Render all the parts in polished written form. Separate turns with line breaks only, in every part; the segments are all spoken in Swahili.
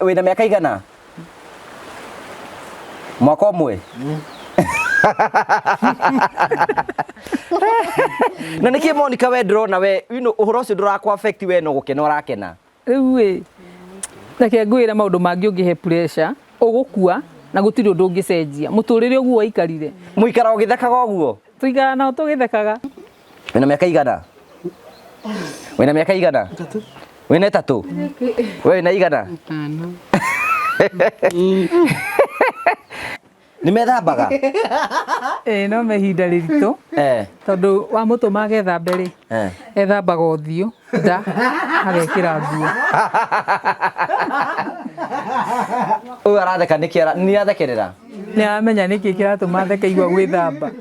wina miaka igana mwaka umwe na niki Monica we ndrona we uhoro ucio nduraku affect we no gukena urakena
riu we nake ngwira maundu mangi ungihe pressure ugukua na gutiri undu ungicenjia muturire uguo waikarire
muikara ugithekaga uguo
tuigana na tugithekaga
wina miaka igana wina miaka igana wina 3 we wina igana 5 nimethambaga
no mehinda riritu tondu wa mutuma gethambe ri ethambaga uthio nda agekira nguo
uyu aratheka ni athekerera
ni amenya niki kiratuma theke igua gwithamba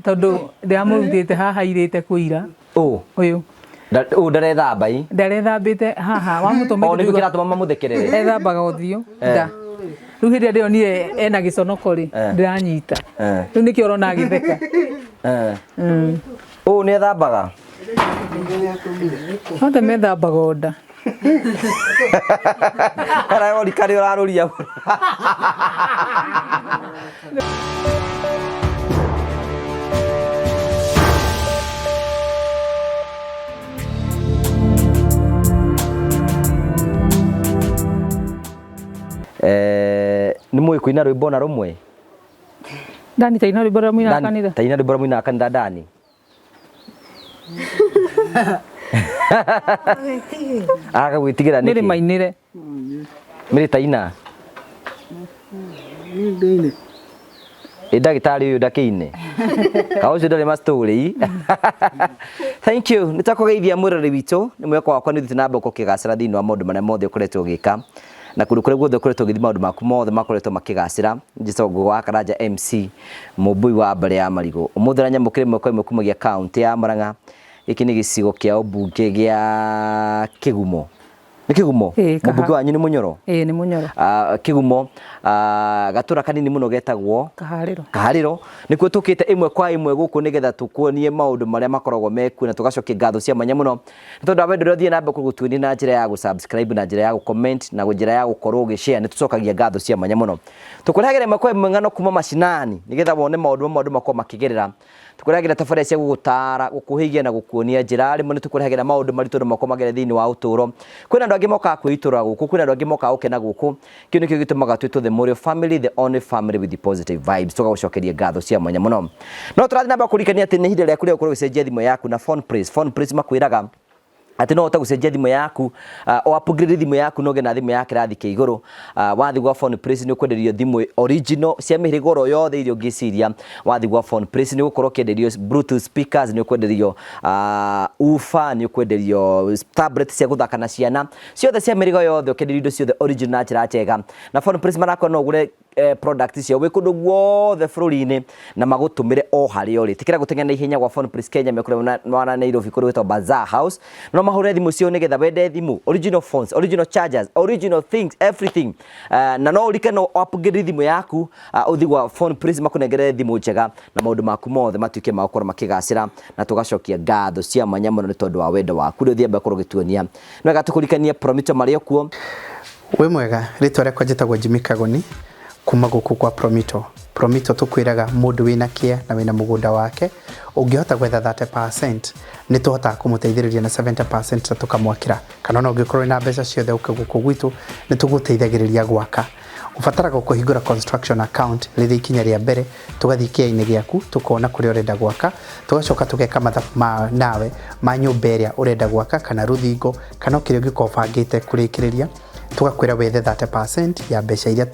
tondu ndiramurutite haha irite kuira uyu
ndarethamba i
ndarethambite haha wa mutuma
o niku kiratuma mamuthekerere
ethambaga uthio nda riu hindi ndio nie ena giconokori ndiranyita riu niki urona agitheka
ni ethambaga
onde methambaga nda
aragori kari uraruria ni mwe kuina rwimbo na rumwe
Dani taina rwimbo rumwe na kanitha
taina rwimbo rumwe na kanitha Dani aga gwitigira niki
miri mainire
miri taina
ndine
ndagitari uyu ndakiine kaucio ndari mastori thank you nitakugeithia mwirori witu ni mweko wakwa ni thitina mboko kigacira thini wa maundu maria mothe ukoretwo gika na kundu kuria guothe ukoretwo githi maundu maku mothe makoretwo makigacira njicogo wa Karanja MC mubui wa mbere ya marigo umuthira nyamukire mweko imwe kumagia county ya Murang'a iki ni gicigo kia ubunge gia Kigumo ni Kigumo mubunge wanyu ni Munyoro
ni Munyoro
Kigumo gatura kanini muno getagwo Kahariro nikuo tukite imwe kwa imwe guku nigetha tukuonie maundu maria makoragwo meku na tugacokia ngatho cia mwanya muno tondu abendo rothie na mbe kugutuonia na njira ya subscribe na njira ya comment na njira ya gukorwo gishare ni tucokagia ngatho cia mwanya muno tukuragire makwa imwe ngano kuma mashinani nigetha wone maundu makwa makigerera tukuragira tafari cia gugutara gukuhigia na gukuonia njira rimwe ni tukuragira maundu maritu makwa magere thiini wa uturo kwina andu angi moka kwitura guku kwina andu angi moka ukena guku kio nikio gitumaga twitu the Morio family, the only family with the positive vibes tugagucokeria ngatho cia mwanya muno no turathi namba kurikania ati ni hinde ria kuria ukorwo ucenjia thimu yaku na phone praise makwiraga ati no utagucenjia thimu yaku o upgrade thimu yaku no gena thimu yake rathi ke iguru wathi gwa phone praise ni ukwenderio thimu original cia mihirigoro yothe irio ngiciria wathi gwa phone praise ni gukorwo kenderio bluetooth speakers ni ukwenderio ufa ni ukwenderio tablet cia guthaka na ciana ciothe cia mirigo yothe ukenderio indo ciothe original na njira njega na phone praise marako no gure product cia we kundu guothe bururi-ini na magutumire o hari ori tikira guteng'ena ihenya gwa phone praise Kenya mekure na Nairobi kuri wetwa Bazaar House no mahure thimu cio nigetha wende thimu original phones, original chargers, original things, everything na no urike no upgrade thimu yaku uthi gwa phone praise makunengere thimu njega na maundu maku mothe matuike magukora makigacira na tugacokia ngatho cia mwanya muno ni tondu wa wendo waku ri thiembe korwo gituonia no gatukurikania Promito Mario kuo
we mwega ritwa rekwa njitagwo Jimmy Kagoni kuma guku kwa Promito tukwiraga mundu wina kia na wina mugunda wake ungihota gwetha 30% ni tuhota kumuteithiriria na 70% tukamwakira kana no ungikorwo na mbeca ciothe guku gwitu ni tuguteithagiriria gwaka ubataraga kuhingura construction account rithi ikinya ria mbere tugathikia ine giaku tukona kuri urenda gwaka tugacoka tugeka mathabu nawe ma nyumba iria urenda gwaka kana ruthingo kana kirio gikobangite kurikiriria tugakwira wethe 30% ya mbeca iria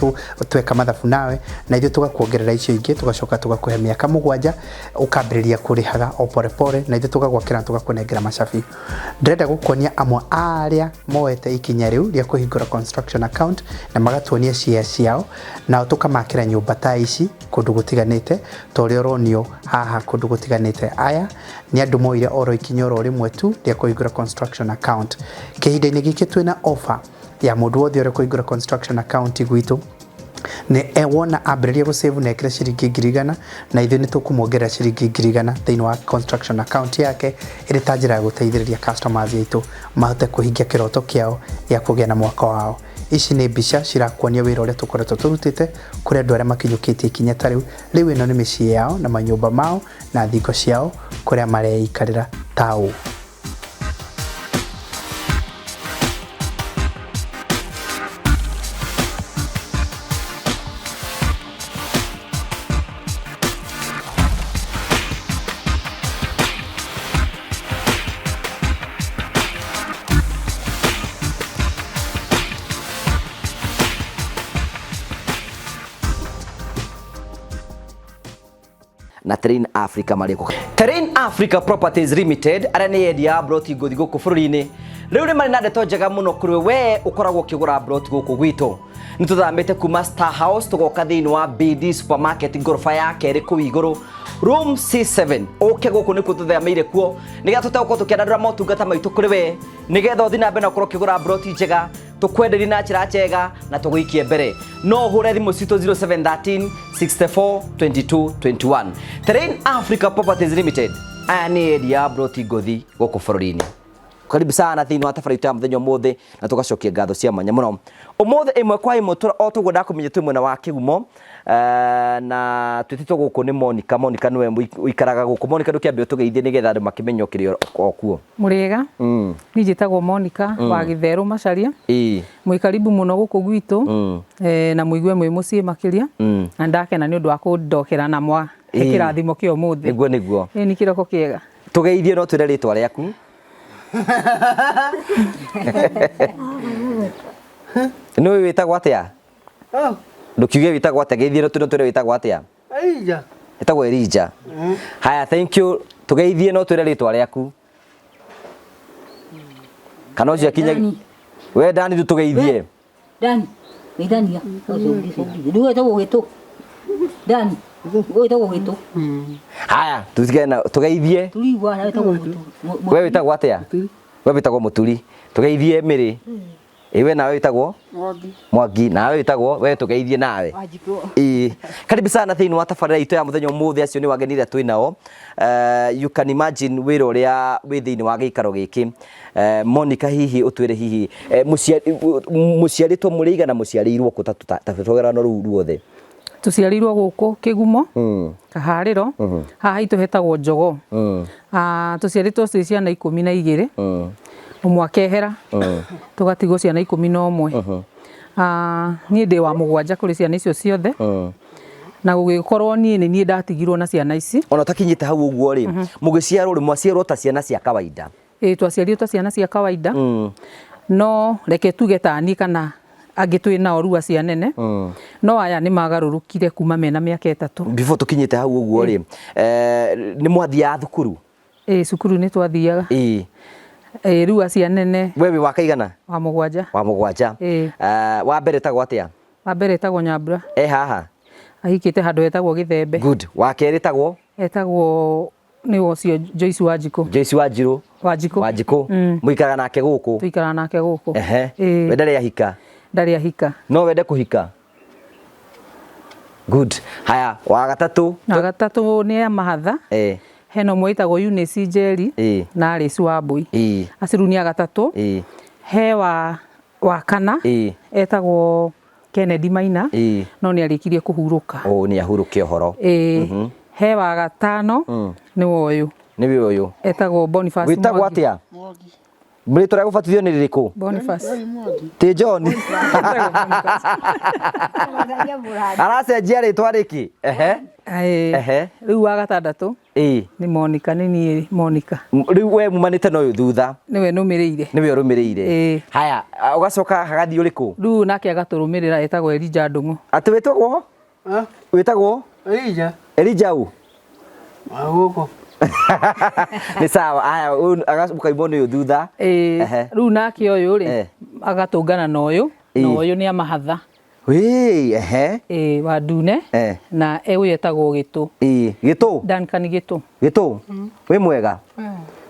tweka mathabu nawe na ithu tugakuongerera icio ingi tugacoka tugakuhe miaka 7 ukambiriria kurihaga o pore pore na ithu tugagwakira tugakunengera macabi ndĩrenda gukuonia amwe aria moete ikinya riu ria kuhingura construction account na magatuonia ciao na tukamakira nyumba ta ici kundu gutiganite toria ronio haha kundu gutiganite aya ni andu moire oro ikinya oro rimwe tu ria kuhingura construction account kihinda-ini giki twina offer ya mundu wothe uri kuhingura construction account gwitu ni wona ambiriria gusave na ekira ciringi 100 na ithu ni tukumuongerera ciringi 100 thiini wa construction account yake iri ta njira ya guteithiriria customers aitu mahote kuhingia kiroto kiao ya kugia na mwaka wao ici nĩ mbica cirakuonia wĩra ũrĩa tũkoretwo tũrutĩte kũrĩ andũ arĩa makinyũkĩtie ikinya ta rĩu. Rĩu ĩno nĩ mĩciĩ yao na manyũmba mao na thingo ciao kũrĩa mareikarĩra ta ũũ.
na Terrain Africa mariko. Terrain Africa Properties Limited arĩa nĩ endia broti ngũthi gũkũ bũrũri-inĩ. Rĩu nĩ marĩ na ndeto njega mũno kũrĩ we ũkoragwo ũkĩgũra broti gũkũ gwitũ. Nĩ tũthamĩte kuma Star House tũgoka thĩinĩ wa BD Supermarket ngoroba ya kerĩ kũu igũrũ. Room C7 ũke gũkũ nĩkuo tũthamĩire kuo nĩgetha tũtegũkorwo tũkĩandandũra motungata maitũ kũrĩ we nĩgetha ũthiĩ na mbere na ũkorwo ũkĩgũra broti njega tukwenderia na njĩra njega na tũgũikie mbere. No ũhũre thimũ citũ 0713 64 22 21. Terrain Africa Properties Limited aya nĩ endia broti ngũthi gũkũ bũrũri-inĩ. Karibu sana thĩinĩ wa tabarĩra ya mũthenya ũmũthĩ na tũgacokia ngatho cia mwanya mũno. Ũmũthĩ ĩmwe kwa ĩmwe o tũguo ndakumenye twĩ mwena wa Kĩgumo na twĩtĩtwo gũkũ nĩ Monica. Monica nĩwe ũikaraga gũkũ. Monica ndũkĩambia ũtũgeithie nĩgetha andũ makĩmenye ũkĩrĩ o kuo.
Mũrĩega. Niĩ njĩtagwo Monica wa Gĩtherũ Macharia. Mwĩ karibu mũno gũkũ gwitũ na mũigue mwĩ mũciĩ makĩria na ndakena nĩ ũndũ wa kũndokera na mwa kĩrathimo kĩa ũmũthĩ.
Nĩguo.
Nĩ kĩroko kĩega.
Tũgeithie no twĩre rĩtwa rĩaku. Nĩ wĩtagwo atĩa? Ndukiuge wĩtagwo atĩa? Geithie no twĩre wĩtagwo atĩa?
Elijah.
Wĩtagwo Elijah. Haya, thank you. Tũgeithie no twĩre rĩtwa rĩaku. Kana ũcio akinya we Dani tũgeithie.
Dani. Geithania. Nduwe tagwo gĩtũ. Dani. Nduwe tagwo gĩtũ.
Haya, tũgeithie.
Turigwa na tagwo gĩtũ.
We wĩtagwo atĩa? We wĩtagwo Mũturi. Tũgeithie Mĩrĩ. Ewe nawe wĩtagwo? Mwangi. Nawe wĩtagwo? We tũgeithie nawe. Karibu sana thĩinĩ wa tabarĩra itũ ya mũthenya ũmũthĩ. Acio nĩ wageni iria twĩ nao. You can imagine wĩra ũrĩa wĩ thĩinĩ wa gĩikaro gĩkĩ. Monica, hihi ũtwĩre hihi mũciarĩtwo mũrĩiga na mũciarĩirwo kũ ta rũgano rũu ruothe?
Tuciarirwo gũkũ Kĩgumo Kaharĩro haha itũ hetagwo Njogo. Tuciarĩtwo twĩ ciana 12 ũmwe akehera tũgatigwo ciana 11. Niĩ ndĩ wa mũgwanja kũrĩ ciana icio ciothe na gũgĩkorwo niĩ ndatigirwo na ciana ici.
Ona takinyĩte hau ũguo rĩ mũgĩciarwo rĩ mwaciarwo ta ciana cia kawaida?
Twaciarirwo ta ciana cia kawaida. No reke tuge ta niĩ kana angĩ twĩ nao rua cia nene. No aya nĩ magarũrũkire kuma mena mĩaka 3.
Before tukinyĩte hau ũguo rĩ nĩ mwathiaga thukuru?
Cukuru nĩ twathiaga. Rua cia nene.
Wewe wa kaigana?
Wa mũgwanja.
Wa mũgwanja. Wa mbere tagwo atĩa?
Wa mbere tagwo Nyambura.
Haha
ahikĩte handũ hetagwo Gĩthembe.
Good. Wa kerĩ tagwo?
Etagwo nĩ ũcio Joyce Wanjikũ.
Joyce Wanjirũ. Wanjikũ. Mũikaraga nake gũkũ?
Tuikaraga nake gũkũ.
We ndarĩ ahika?
Ndarĩ ahika.
No wende kũhika? Good. Haya, wa gatatũ?
Wa gatatũ nĩ a mahatha. Hena ũmwe wĩtagwo Eunice Njeri na Alice Wambui. Acio rĩu nĩ a gatatũ. He wa kana etagwo Kennedy Maina no nĩ arĩkirie kũhurũka.
Nĩ ahurũke ũhoro.
He wa gatano nĩwe ũyũ.
Nĩwe ũyũ? Etagwo
Boniface.
Wĩtagwo atĩa? Rĩtwa rĩa gũbatithio nĩ rĩrĩkũ?
Boniface.
Ti John? Aracenjia rĩtwa rĩkĩ?
Rĩu wa gatandatũ nĩ Monica. Nĩ niĩ Monica.
Rĩu we mumanĩte na ũyũ thutha?
Nĩwe nũmĩrĩire.
Nĩwe ũrũmĩrĩire? Haya, ũgacoka hagathi ũrĩkũ?
Rĩu nake agatũrũmĩrĩra etagwo Elijah Ndung'u.
Atĩ wĩtagwo? Wĩtagwo? Elijah ũ?
Gũkũ.
Nĩ sawa. Haya, agacoka nĩ ũyũ thutha?
Rĩu nake ũyũ rĩ agatũngana na ũyũ na ũyũ nĩ a mahatha. Wa ndune na ũyũ etagwo Gĩtũ.
Gĩtũ?
Duncan Gĩtũ.
Gĩtũ? Wĩ mwega?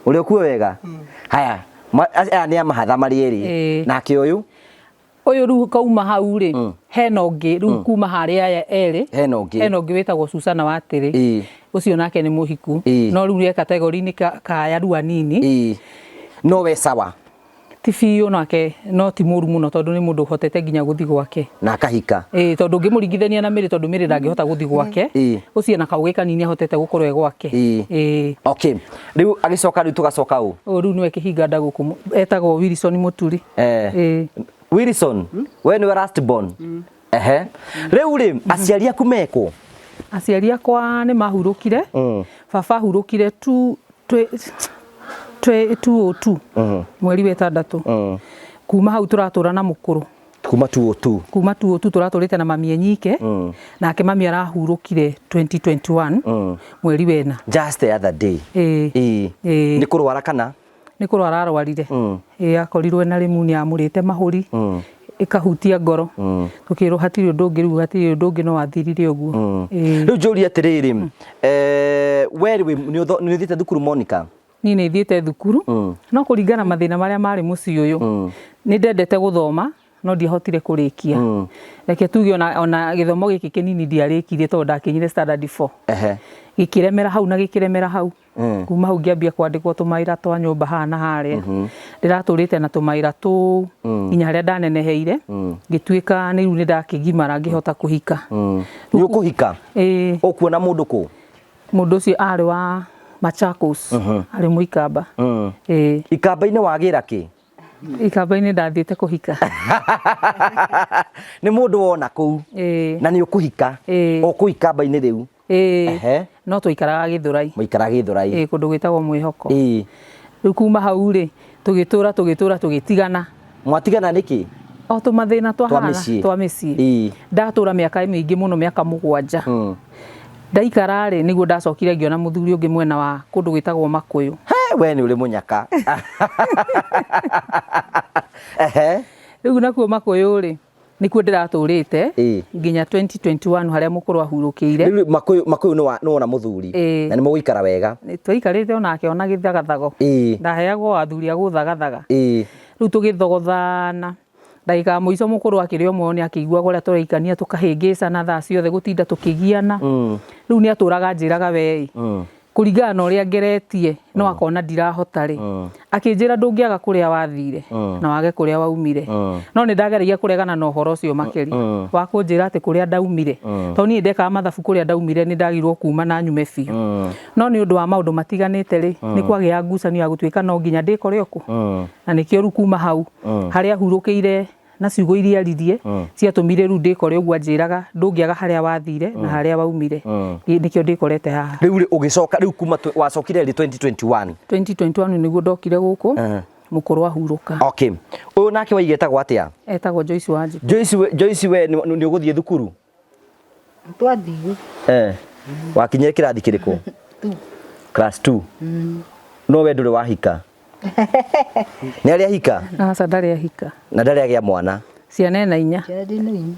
Ũrĩ okuo wega? Haya, aya nĩ a mahatha marĩ erĩ. Nake ũyũ?
Ũyũ rĩu kauma hau rĩ hena ũngĩ rĩu kuma harĩa aya erĩ. Hena ũngĩ wĩtagwo Susana Watĩrĩ. Ũcio nake nĩ mũhiku no rĩu rĩ kategori-inĩ ka aya rĩu anini.
No we sawa?
ti biũ nake no ti mũru mũno tondũ nĩ mũndũ ũhotete nginya gũthi gwake
na akahika
tondũ ngĩmũringithania na Mĩrĩ tondũ Mĩrĩ ndangĩhota gũthi gwake ũcio na kaũgĩ kanini ahotete gũkorwo e gwake
okay rĩu agĩcoka rĩu tũgacoka ũũ
rĩu nĩwe kĩhinga gũkũ etagwo Wilson Mũturi
Wilson we nĩwe last born rĩu rĩ aciari aku mekũ
aciari akwa nĩ mahurũkire baba ahurũkire 202 mweri wa 6 kuma hau tũratũra na mũkũrũ
kuma 202
tũratũrĩte na mami enyike nake mami arahurũkire 2021 mweri wa 4
just the other day nĩ kũrwara kana
nĩ kũrwara arwarire akorirwo na pneumonia amũrĩte mahũri ikahutia ngoro tukirwo hatirĩ ũndũ ũngĩ rĩu hatirĩ ũndũ ũngĩ no athirire ũguo
rĩu njũria atĩrĩrĩ we nĩ ũthiĩte thukuru Monica
niĩ nĩ thiĩte thukuru no kũringana mathĩna marĩa marĩ mũciĩ ũyũ nĩ ndendete gũthoma no ndiahotire kũrĩkia reke tuge ona gĩthomo gĩkĩ kĩnini ndiarĩkirie tondũ ndakinyire standard 4 gĩkĩremera hau na gĩkĩremera hau kuma hau ngĩambia kwandĩkwo tũmaira twa nyũmba hana harĩa ndĩratũrĩte na tũmaira tũu nginya harĩa ndaneneheire ngĩtuĩka nĩ rĩu nĩ ndakĩgimara ngĩhota kũhika
nĩ ũkũhika ũkuona mũndũ kũ
mũndũ ũcio arĩ wa Machakos arĩ Mũikamba
Ikamba-inĩ wagĩra kĩ
Ikamba-inĩ ndathiĩte kũhika
nĩ mũndũ wona kũu na nĩ ũkũhika kũu Ikamba-inĩ rĩu
no tũikaraga Gĩthũrai
mũikaraga Gĩthũrai
kũndũ gwĩtagwo Mwĩhoko rĩu kuma hau rĩ tũgĩtũra tũgĩtigana
mwatigana nĩkĩ
o tũmathĩna twa mĩciĩ ndatũra mĩaka mĩingĩ mũno mĩaka 7 ndaikara rĩ nĩguo ndacokire ngĩona mũthuri ũngĩ mwena wa kũndũ gwĩtagwo Makũyũ
we nĩ ũrĩ mũnyaka
rĩu nakuo Makũyũ rĩ nĩkuo ndĩratũrĩte nginya 2021 harĩa mũkũrũ ahurũkĩire
Makũyũ nĩ wona mũthuri na nĩ mũgũikara wega
twaikarĩte onake ona gĩthagathago ndaheagwo athuri a gũthagathaga rĩu tũgĩthogothana ndagĩka mũico mũkũrũ akĩrĩ omwe nĩ akĩiguaga ũrĩa tũraikania tũkahĩngĩcana thaa ciothe gũtinda tũkĩgiana rĩu nĩ atũraga njĩraga wei kũringana na ũrĩa ngeretie no akona ndirahota rĩ akĩnjĩra ndũngĩaga kũrĩa wathire na wage kũrĩa waumire no nĩ ndageragia kũregana na ũhoro ũcio makĩria wa kũnjĩra atĩ kũrĩa ndaumire tondũ niĩ ndekaga mathabu kũrĩa ndaumire nĩ ndagirwo kuma na nyume biũ no nĩ ũndũ wa maũndũ matiganĩte rĩ nĩ kwagĩa ngucanio ya gũtuĩka no nginya ndĩkore ũkũ na nĩkĩo rĩu kuma hau harĩa hurũkĩire na ciugo iria aririe ciatũmire rĩu ndĩkore ũguo anjĩraga ndũngĩaga harĩa wathire na harĩa waumire nĩkĩo ndĩkorete haha
rĩu ũgĩcoka rĩu kuma wacokire rĩ 2021
nĩguo ndokire gũkũ mũkũrũ ahurũka
okay ũyũ nake waigĩtagwo atĩa
etagwo Joyce Wanjĩ
Joyce we nĩ ũgũthiĩ thukuru
twathiĩ
wakinyire kĩrathi kĩrĩkũ class 2 no we ndũrĩ wahika nĩ arĩa hika
aca ndarĩ ahika
na ndarĩ agĩa mwana
ciana ena 4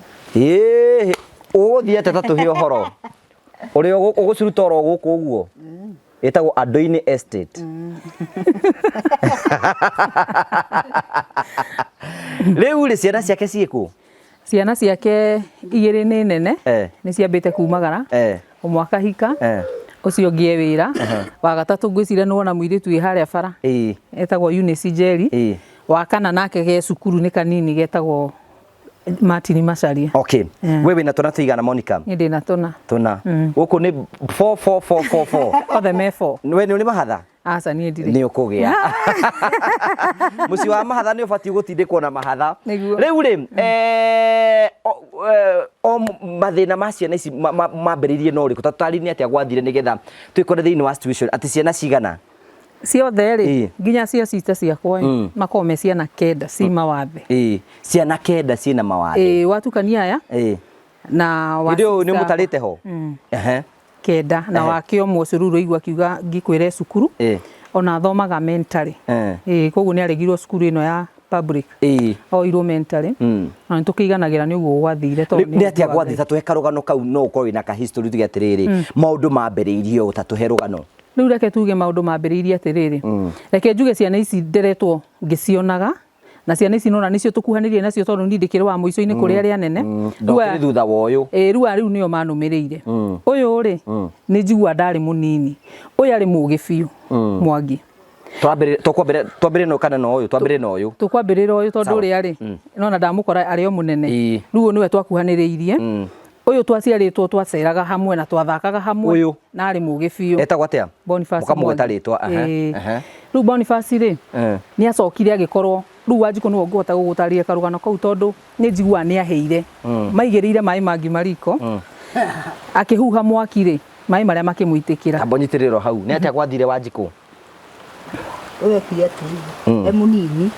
ũgũthiĩ ateta tũhe ũhoro ũrĩa ũgũciruta oro gũkũ ũguo ĩtagwo Andũ-inĩ Estate rĩu rĩ ciana ciake ciĩkũ
ciana ciake 2 nĩ nene nĩ ciambĩte kumagara ũmwe akahika ũcio ũngĩ wĩra wa gatatũ ngwĩciria nĩ wona mũirĩtu wĩ harĩa bara etagwo Eunice Njeri wa kana nake ge cukuru nĩ kanini getagwo Martin Macharia
okay we wĩna twana tũigana Monica
nĩ ndĩna tũna
gũkũ nĩ 4
othe me 4
we nĩ ũrĩ mahatha
aca niĩ ndirĩ
nĩ ũkũgĩa mũciĩ wa mahatha nĩ ũbatiĩ gũtindĩkwo na mahatha rĩu rĩ o mathĩna ma ciana ici mambĩrĩirie no rĩkũ tũtarĩrie atĩa gwathire nĩgetha twĩkore thĩinĩ wa situation atĩ ciana cigana
ciothe rĩ nginya cio cita ciakwa makorwo me ciana 9 ci mawathe
ciana 9 ciĩna mawathe
watukania aya na
wa nĩ mũtarĩte ho
9 na wakĩo mũcururu igua akiuga ngĩkwĩre cukuru ona thomaga mentally koguo nĩ aregirwo cukuru ĩno ya public oirwo mentally na nĩtũkĩiganagĩra nĩ ũguo gwathire
nĩ atĩa gwathire tũhe karũgano kau no ũkorwo wĩna ka history tuge atĩrĩrĩ maũndũ mambĩrĩirie ũũ ta tũhe rũgano
rĩu reke tuge maũndũ mambĩrĩirie atĩrĩrĩ reke njuge ciana ici nderetwo ngĩcionaga na ciana ici nona nĩcio tũkuhanĩrĩirie nacio tondũ niĩ ndĩkĩrĩ wa mũico-inĩ kũrĩa arĩa nene
ndokĩrĩ thutha wa ũyũ
rĩu nĩo manũmĩrĩire ũyũ rĩ nĩ njigua ndarĩ mũnini ũyũ arĩ mũgĩ biũ Mwangi
twambire no kana no uyu twambire no uyu
tukwambirira uyu tondu ri ari nona ndamukora ari o munene riu niwe twakuhaniriirie uyu twaciaritwo twaceraga hamwe na twathakaga hamwe na ari mugi biu
etagwo atia
Boniface
mukamugeta ritwa
riu Boniface ri ni acokire agikorwo riu Wanjiku niwe ngũhota gũgũtarĩria karũgano kau tondu ni njigua ni aheire maigĩrĩire maĩ mangi mariko akihuha mwaki ri maĩ maria makimũitĩkĩra
ambonyitiriro hau ni atia gwathire Wanjiku
Oya kiatu. Munini.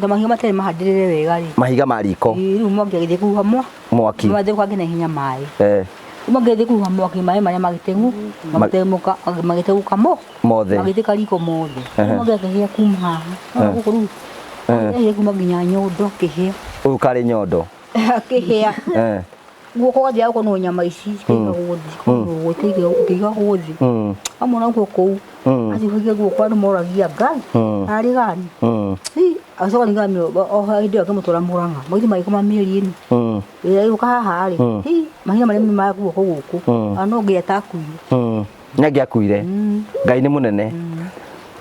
Mahiga matere mahandirire wega ri.
Mahiga mariko.
Riu mwaki agithie kuha
mwaki.
Mwathe kwa ngina hinya mai. Magithie kuha mwaki mai maria magitengu, magitemuka magiteguka
mothe.
Magithika riko mothe. Mwaki akihia kuma haha. Gukuru. Kuma nginya nyondo kihia.
Uyu kari nyondo.
Kihia. Guoko gwa thia no nyama ici kiga guthi amona guoko ati hogia guoko andu moragia ngai ari gani acoka ningamio hindi akimutura Murang'a maithi maiko ma mieri ino yuka haha ari mahina maria ma guoko guku ano ngieta akuire
nyangi akuire ngai ni munene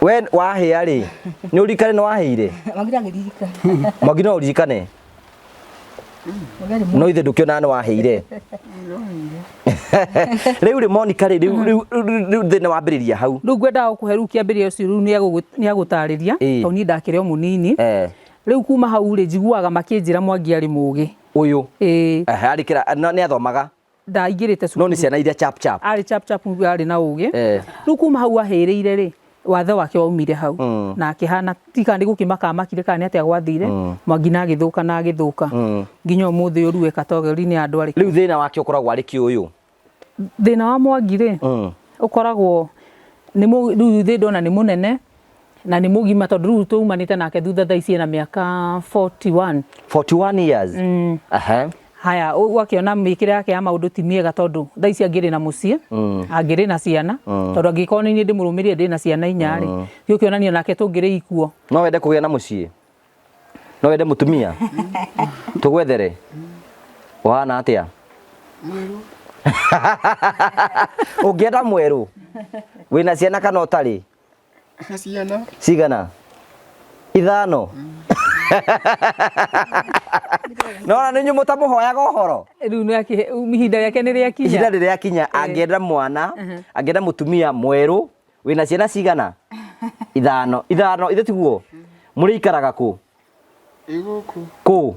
we wahia ri ni urikane no waheire
magira ngiririkana
magina urikane no ithe ndukiona no waheire riu ri Monica ri riu thina wambiriria hau
riu ngwenda gukuhe riu kiambiria ucio riu ni agutariria to ni ndakire o munini riu kuma hau ri njiguaga makinjira Mwangi ari mugi
uyu arikira ni athomaga
ndaingirite
no ni ciana iria chap
ari chap ari na ugi riu kuma hau ahereire ri wathe wake waumire hau na akihana tika ndi gukimaka makire kana atia gwathire Mwangi na agithuka na agithuka nginya umuthi uruwe katogeri-ini andu ari
riu thina wake ukoragwo ari ki uyu
thina wa Mwangi ri ukoragwo ni riu thi ndona ni munene na ni mugima tondu riu tuumanite nake thutha thaa ici na miaka 41
years
haya wakiona mikire yake ya maundu ti miega tondu thaa ici angiri na mucie angiri na ciana tondu angikona ni ndimurumirie ndi na ciana inyari ukionania nake tungiri ikuo
no wende kugia na mucie no wende mutumia tugwethere wana atia ungienda mweru wina ciana kana utari
ciana
cigana 5 no na ninyu mutamuhoyaga uhoro
riu nake ihinda riake ni riakinya
ihinda riakinya angienda mwana angienda mutumia mweru wina ciana cigana 5 ithe tiguo muri ikaraga ku
iguku
ku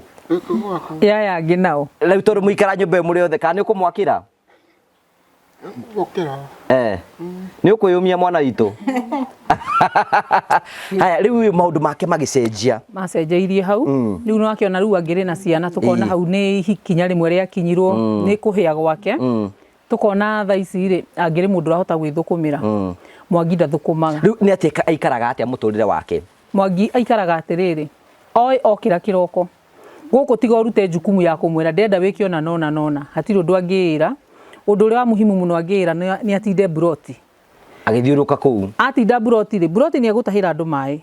ya nginao
riu tondu muikara nyumba muri othe kana ni ukumwakira
gukira
ni ukuyumia mwana witu haya riu maundu make magicenjia
macenjeirie hau riu no akiona riu angiri na ciana tukona hau ni hikinya rimwe ria kinyirwo ni kuhia gwake tukona thaa ici ri angiri mundu rahota gwithukumira Mwangi ndathukumaga
riu ni atia aikaraga atia muturire wake
Mwangi aikaraga atiriri oi okira kiroko guku tiga urute jukumu ya kumwira ndenda wikio na nona hatiri undu angiira undu uri wa muhimu muno angiira ni atinde buroti
agithiuruka kuu
atinda buroti ri buroti ni agutahira andu mai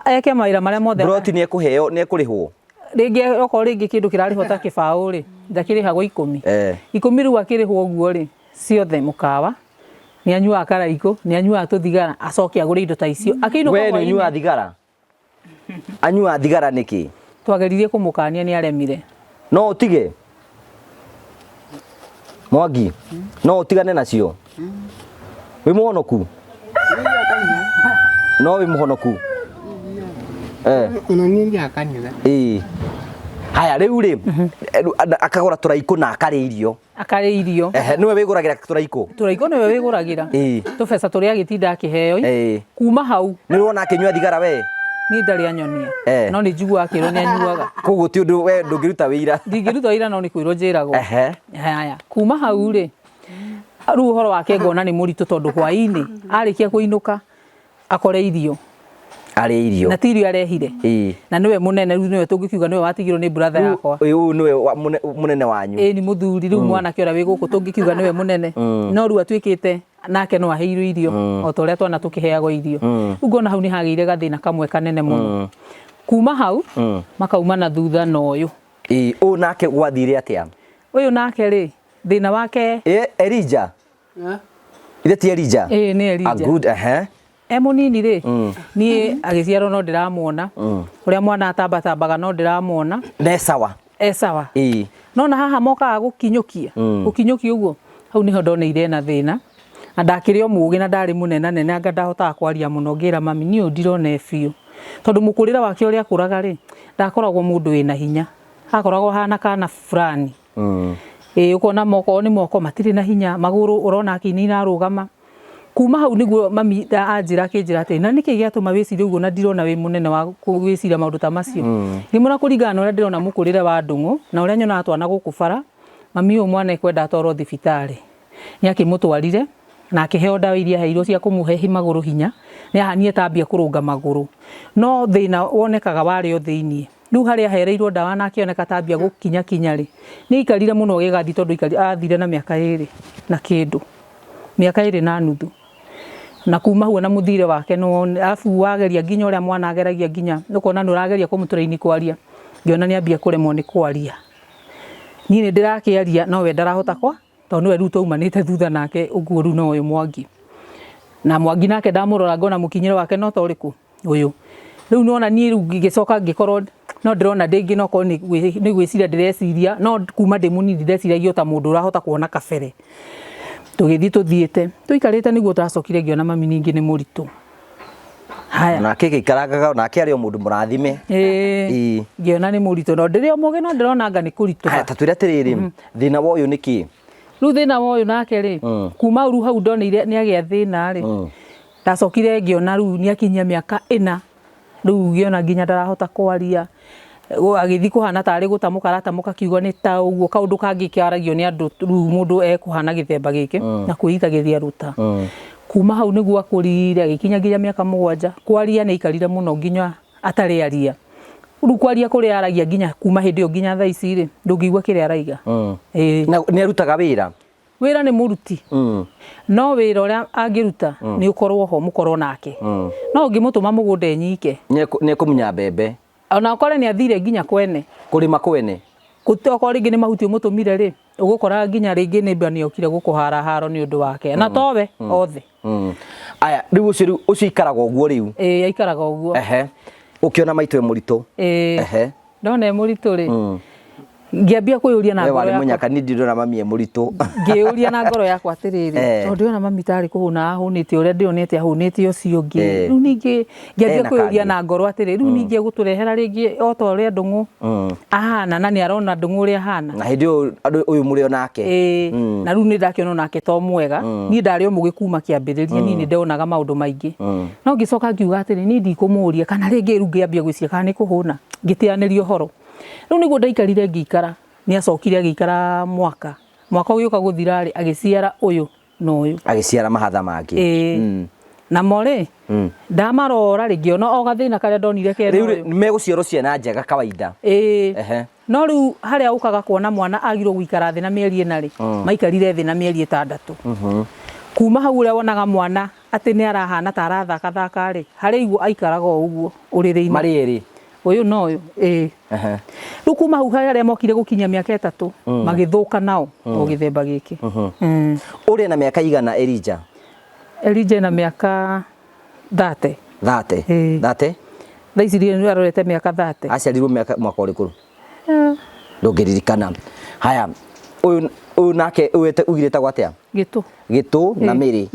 eke mawira maria mothe
buroti ni ekuheo ni ekurihwo
ringi oko ringi kindu kirarihota kibao ri ndakirihagwo 10 10 riu akirihwo guo ri ciothe mukawa ni anyua karaiko ni anyua tuthigara acoke agure indo ta icio akiinuka
we ni nyua thigara anyua thigara niki
twageririe kumukania ni aremire
no utige Mwangi no utigane nacio wi muhonoku no wi muhonoku
unani ndia kanitha
haya riu ri akagora turaiku na akari irio niwe wiguragira turaiku
niwe wiguragira tubesa turia gitinda akiheo kuma hau
ni wona akinyua thigara we
ni ndari anyonia no ni njigua akirwo ni anyuaga
koguo ti undu we ndungiruta wira
ndingiruta wira no ni kwirwo njiragwo haya kuma hau ri riu uhoro wake ngona ni muritu tondu hwaini arikia kuinuka akore irio
na
tirio arehire na niwe munene riu niwe tungikiuga niwe watigirwo ni brother yakwa
uyu niwe munene wanyu
ni muthuri riu mwana kiora wi guku tungikiuga niwe munene no riu atwikite nake no aheirwo irio o toria twana tukiheagwo irio riu ngona hau ni hageire gathina kamwe kanene muno kuma hau makauma na thutha na uyu
u nake gwathire atia
uyu nake ri thina wake
Elijah Ithe ti Elija?
Nĩ Elija.
Good,
Mũnini rĩ, niĩ agĩciarwo no ndĩramuona, ũrĩa mwana atambatambaga no ndĩramuona.
Nesawa?
Esawa. No na haha mokaga gũkinyũkia ũguo, hau nĩho ndoneire na thĩna, na ndakĩrĩ o mũũgĩ na ndarĩ mũnena nene anga ndahotaga kwaria mũno, ngĩra mami niĩ ndirona biũ, tondũ mũkũrĩre wake ũrĩa akũraga rĩ, ndakoragwo mũndũ wĩna hinya, hakoragwo hana kana fulani. Ũkona moko nĩ moko matirĩ na hinya, magũrũ ũrona akĩinina arũgama. Kuma hau nĩguo mami anjĩra akĩnjĩra atĩ na nĩkĩ gĩatũma wĩcirie ũguo na ndirona wĩ mũnene wa gwĩciria maũndũ ta macio. Rĩmwe na kũringana na ũrĩa ndĩrona mũkũrĩre wa Ndung'u na ũrĩa nyonaga twana gũkũ bara, mami ũyũ mwana ekwenda atwarwo thibitarĩ. Nĩ akĩmũtwarire na akĩheo ndawa iria aheirwo cia kũmũhe magũrũ hinya, nĩ ahanie tambia kũrũnga magũrũ, no thĩna wonekaga warĩ o thĩiniĩ. Rĩu harĩa ahereirwo ndawa na akĩoneka tambia gũkinya rĩ, nĩ aikarire mũno gĩgathi tondũ athire na mĩaka 2 na kĩndũ, mĩaka 2 na nuthu. Na kuma huo na mũthire wake no afu wageria nginya ũrĩa mwana ageragia nginya ũkona nĩ ũrageria kũmũtũraini kwaria, ngĩona nĩ ambia kũremwo nĩ kwaria. Niĩ nĩ ndĩrakĩaria no we ndarahota kwa tondũ nĩwe rĩu taumanĩte thutha nake ũguo rĩu no ũyũ Mwangi. Na Mwangi nake ndamũrora ngona mũkinyĩre wake no ta ũrĩkũ ũyũ. Rĩu nona niĩ rĩu ngĩcoka ngĩkorwo no ndĩrona ndĩngĩ no korwo nĩ gwĩciria ndĩreciria, no kuma ndĩ mũnini ndĩreciragia ta mũndũ ũrahota kuona kabere. Tũgĩthiĩ tũthiĩte tũikarĩte nĩguo tũracokire ngĩona mami ningĩ nĩ mũritũ. Haya
nake gĩikarangaga nake arĩ o mũndũ mũrathime.
Ngĩona nĩ mũritũ no ndĩrĩ o mũgĩ no ndĩrona anga nĩ kũritũ.
Haya ta twĩre atĩrĩrĩ, thĩna wa ũyũ nĩ kĩ?
Rĩu thĩna wa ũyũ nake rĩ, kuma rĩu hau ndoneire nĩ agĩa thĩna rĩ, ndacokire ngĩona rĩu nĩ akinyia mĩaka 4, rĩu ngĩona nginya ndarahota kwaria, agĩthiĩ kũhana tarĩ gũtamũka aratamũka kiugo nĩ ta ũguo kaũndũ kangĩ kĩaragio nĩ andũ, rĩu mũndũ ekũhana gĩthemba gĩkĩ na kwĩitagĩria ruta. Kuma hau nĩguo akũrire agĩkinya nginya mĩaka 7, kwaria nĩ aikarire mũno nginya atarĩ aria. Rĩu kwaria kũrĩa aragia nginya kuma hĩndĩ ĩyo nginya thaa ici rĩ, ndũngĩigua kĩrĩa araiga.
Na nĩ arutaga wĩra?
Wĩra nĩ mũruti, no wĩra ũrĩa angĩruta nĩ ũkorwo ho mũkorwo nake, no ũngĩmũtũma mũgũnda nyike
nĩ kũmunya mbembe,
ona ũkore nĩ athire nginya kwene
kũrĩma kwene,
gũtokorwo rĩngĩ nĩ mahuti ũmũtũmire rĩ, ũgũkora nginya rĩngĩ nĩ mbia nĩ okire gũkũhara haro nĩ ũndũ wake na towe othe.
Aya rĩu ũcio ikaraga ũguo rĩu?
Aikaraga ũguo.
Ũkĩona maitũ e mũritũ?
Ndona e mũritũ rĩ, ngĩambia kwĩyũria na ngoro yakwa.
Warĩ mũnyaka nĩ ndĩrona mami e mũritũ.
Ngĩyũria na ngoro yakwa atĩrĩrĩ, tondũ ndĩrona mami tarĩ kũhũna ahũnĩte ũrĩa ndĩonete ahũnĩte ũcio ũngĩ. Rĩu ningĩ ngĩambia kwĩyũria na ngoro atĩrĩrĩ, rĩu ningĩ gũtũrehera rĩngĩ o ta ũrĩa Ndung'u ahana na nĩ arona Ndung'u ũrĩa ahana.
Na hĩndĩ ũyũ mũrĩ o nake?
Na rĩu nĩ ndakĩona nake to mwega, niĩ ndarĩ o mũgĩ kuma kĩambĩrĩria, niĩ nĩ ndonaga maũndũ maingĩ. No ngĩcoka ngiuga atĩrĩ niĩ ndikũmũria kana rĩngĩ rĩu ngĩambia gwĩciria kana nĩ kũhũna, ngĩteanĩria ũhoro. Rĩu nĩguo ndaikarire ngĩikara, nĩ acokire agĩikara mwaka ũgĩũka gũthira rĩ, agĩciara ũyũ na ũyũ,
agĩciara mahatha mangĩ.
Na morĩ ndamarora rĩ, ngĩona o gathĩna karĩa ndonire kera
rĩu megũciarwo ciana njega kawaida.
No rĩu harĩa ũkaga kuona mwana agirwo gũikara thĩ na mĩeri 4 rĩ, maikarire thĩ na mĩeri 6. Kuma hau ũrĩa wonaga mwana atĩ nĩ arahana ta arathaka rĩ, harĩa igua aikaraga o ũguo ũrĩrĩ-inĩ
marĩ erĩ,
ũyũ no ũyũ. Rĩu kuma hau harĩa mokire gũkinya mĩaka 3 magĩthũka nao o gĩthemba gĩkĩ.
Ũrĩ na mĩaka igana Elija?
Elija na mĩaka 30.
30?
Thaa ici nĩ arorete mĩaka 30.
Aciarirwo mwaka ũrĩkũ? Ndũngĩririkana. Haya, ũyũ nake ugirĩte gwatĩa? Gĩtũ na Mĩrĩ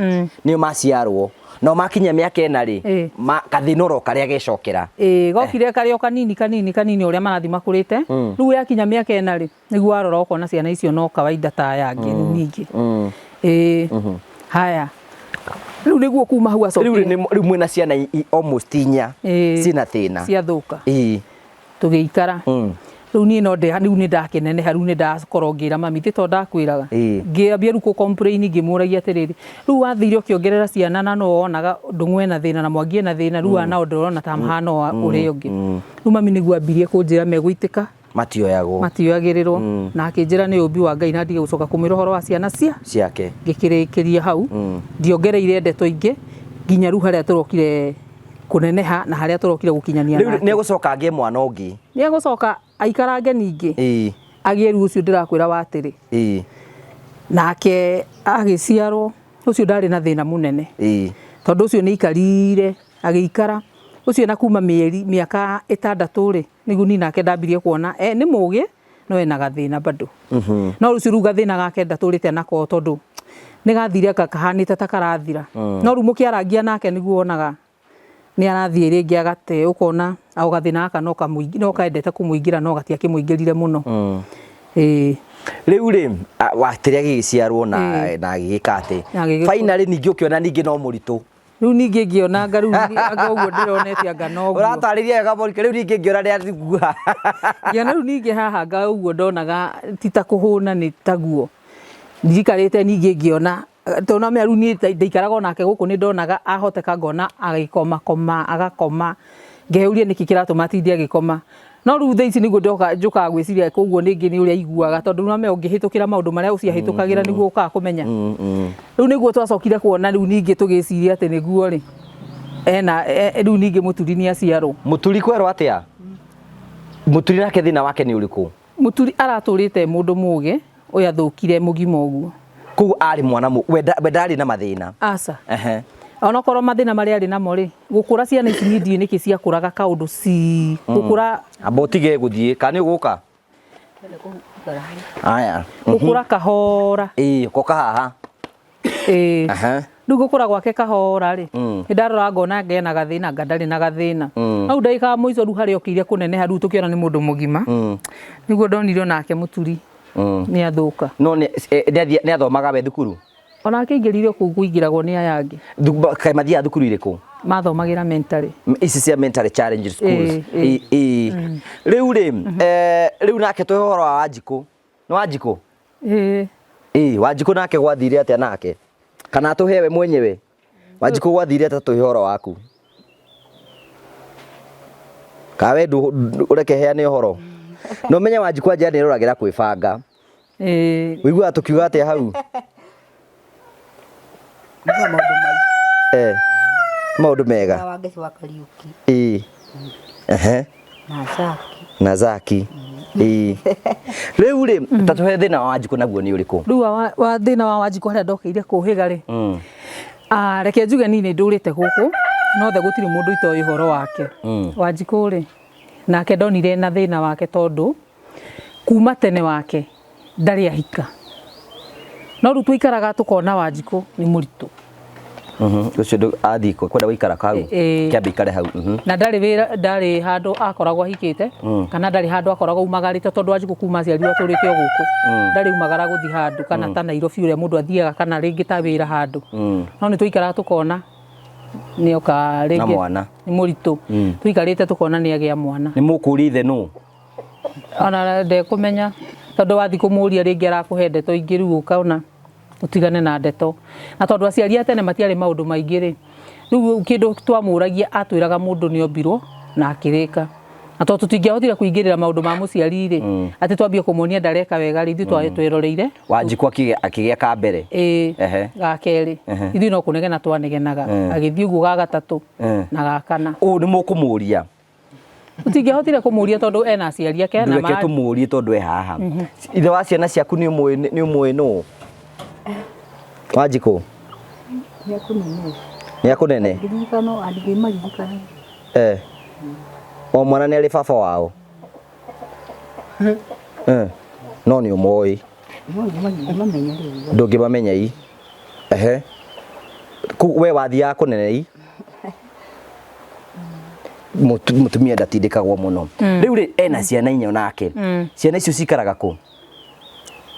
nĩo maciarwo. No makinya mĩaka 4 rĩ, gathĩna oro karĩa gecokera.
Gokire karĩ o kanini ũrĩa marathi makũrĩte. Rĩu yakinya mĩaka 4 rĩ, nĩguo arora ũkona ciana icio no kawaida ta yangĩ ningĩ. Haya rĩu nĩguo kuma hau acokire.
Rĩu mwĩna ciana almost 4 cina thĩna
ciathũka. Tũgĩikara rĩu niĩ no rĩu nĩ ndakeneneha, rĩu nĩ ndakorwo ngĩra mami tondũ ndakwĩraga, ngĩambia rĩu complain ngĩmũragia atĩrĩrĩ, rĩu wathire ũkĩongerera ciana na no wonaga Ndung'u ena thĩna na Mwangi ena thĩna, rĩu ana ndĩrona ta mahana ũrĩa ũngĩ. Rĩu mami nĩguo ambirie kũnjĩra megũitĩka matioyagĩrĩrwo, na akĩnjĩra nĩ ũmbi wa Ngai na ndige gũcoka kũmwĩra ũhoro wa ciana ciake. Ngĩkĩrĩkĩria hau, ndiongereire ndeto ingĩ nginya rĩu harĩa tũrokire kũneneha na harĩa tũrokire gũkinyania nake.
Nĩ egũcoka agĩe mwana ũngĩ?
Nĩ egũcoka aikarange ningĩ agĩe rĩu ũcio ndĩrakwĩra wa atĩrĩ. Nake agĩciarwo ucio ndari na thina munene tondu ucio ni ikarire agiikara ucio na kuma miaka 6 ri nigu ni nake ndambirie kuona ni mugi no ena gathina bado no ucio ruga thina gake ndatũrĩte nako tondu ni gathire kakahanite ta karathira no ru mukiarangia nake nigu onaga ni arathie ringi agate ukona au gathina aka no kaendete kumuingira no gatia kimuingirire muno
riu ri watiria gigiciarwo na gigikate finally ningi ukiona ningi no muritu
riu ningi ngiona ngaru anga uguo ndironete anga no uguo
uratariria wega morike riu ningi ngiona ria thigua
ngiona riu ningi haha anga uguo ndonaga tita kuhuna ni taguo ndikarite ningi ngiona tona me riu ni ndikaraga nake guku ni ndonaga ahoteka ngona agikoma agakoma ngeuria niki kiratuma tindi agikoma no riu thaici nigu njuka gwiciria koguo ningi ni uria iguaga tondu na me ungihitukira maundu maria ucia hitukagira niguo uka kumenya riu niguo twacokire kuona riu ningi tugiciria ati niguo ri riu ningi muturi ni aciarwo
muturi kwerwo atia muturi nake thina wake ni uriku
muturi araturite mundu mugi uya thukire mugima uguo
ku ari mwana we ndari na mathina
aca ona korwo mathina maria ari namo ri gukura ciana ici nindi niki cia kuraga kaundu ci gukura
abotige guthie kani uguka aya
gukura kahora
koka haha
riu gukura gwake kahora ri ndarora ngona ngena gathina ngandari na gathina au ndaika muico ru hari okiire kuneneha riu tukiona ni mundu mugima niguo ndonire nake muturi ni athuka
no ni athomaga we thukuru
ona akingirire kuingiragwo ni aya angi
kai mathia thukuru iriku
mathomagira mentally
ici cia mentally challenge schools riu ri riu nake tuhoro wa Wanjiku no Wanjiku Wanjiku nake gwathire atia nake kana tuhewe mwenyewe Wanjiku gwathire atia tuhoro waku kawe ureke heane uhoro no menya Wanjiku anja ni roragira kwibanga wigua tukiuga atia hau maundu mega
Wangeci wa Kariuki
na Zaki riu ri tatuhe thina wa Wanjiku naguo ni uriku
riu wa thina wa Wanjiku haria ndokeire kuhiga ri reke njuge ni ndurite guku no the gutiri mundu itoyi horo wake Wanjiku ri nake ndonire na thina wake tondu kuma tene wake ndari ahika no ru tuikaraga tukona Wanjiku ni muritu
ucio athiko kwenda guikara kau kiambe ikare hau
na ndari handu akoragwo ahikite kana ndari handu akoragwo umagarite tondu Wanjiku kuma ciarirwo aturite guku ndari umagara guthi handu kana ta Nairobi uria mundu athiaga kana ringi ta wira handu no ni tuikaraga tukona ni oka ringi ni muritu tuikarite tukona ni agia mwana
ni mukuri ithe nu
ona kumenya tondu wathi kumuria ringi arakuhe ndeto ingiru ukaona utigane na ndeto na tondu aciari atene matiari maundu maingi ri riu kindu twamuragia atwiraga mundu ni ombirwo na akirika na tondu tutingihotire kuingirira maundu ma muciari ri ati twambie kumuonia ndareka wega ri ithu tweroreire
Wanjiku akigia ka mbere
ga keri ithu no kunegena twanegenaga agithii uguo ga gatatu na ga kana
ni mukumuria
utingihotire kumuria tondu ena aciari ake na
ma tumurie tondu haha ithe wa ciana ciaku ni umwe no Wanjiku ni akunene
ndirikano andigimaririkana
o mwana ni ari baba wao no ni umoi ndungimamenya i we wathia kunene i mutumia ndatindikagwo muno riu ri ena ciana inya nake ciana icio cikaraga ku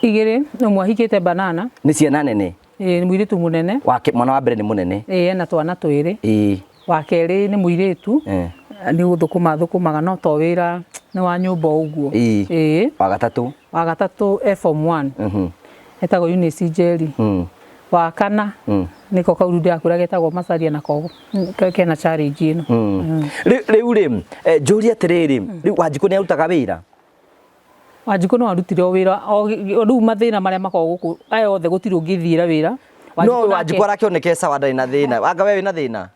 igiri no mwahikite banana
ni ciana nene
ni mwiritu munene
wake mwana wa mbere ni munene
ena twana twiri wa keri ni mwiritu ni guthukumaga no to wira ni wa nyumba uguo wa gatatu form 1 etagwo Eunice Njeri wa kana niko kauru ndia kuraga etagwo Macharia na ko kena challenge ino
riu ri njuria atiriri riu Wanjiku ni arutaga wira
Wanjiku no arutire wira riu mathina maria makoo guku aya othe gutiri ungithiira wira
no Wanjiku arakioneke sawa ndari na thina anga wewe na thina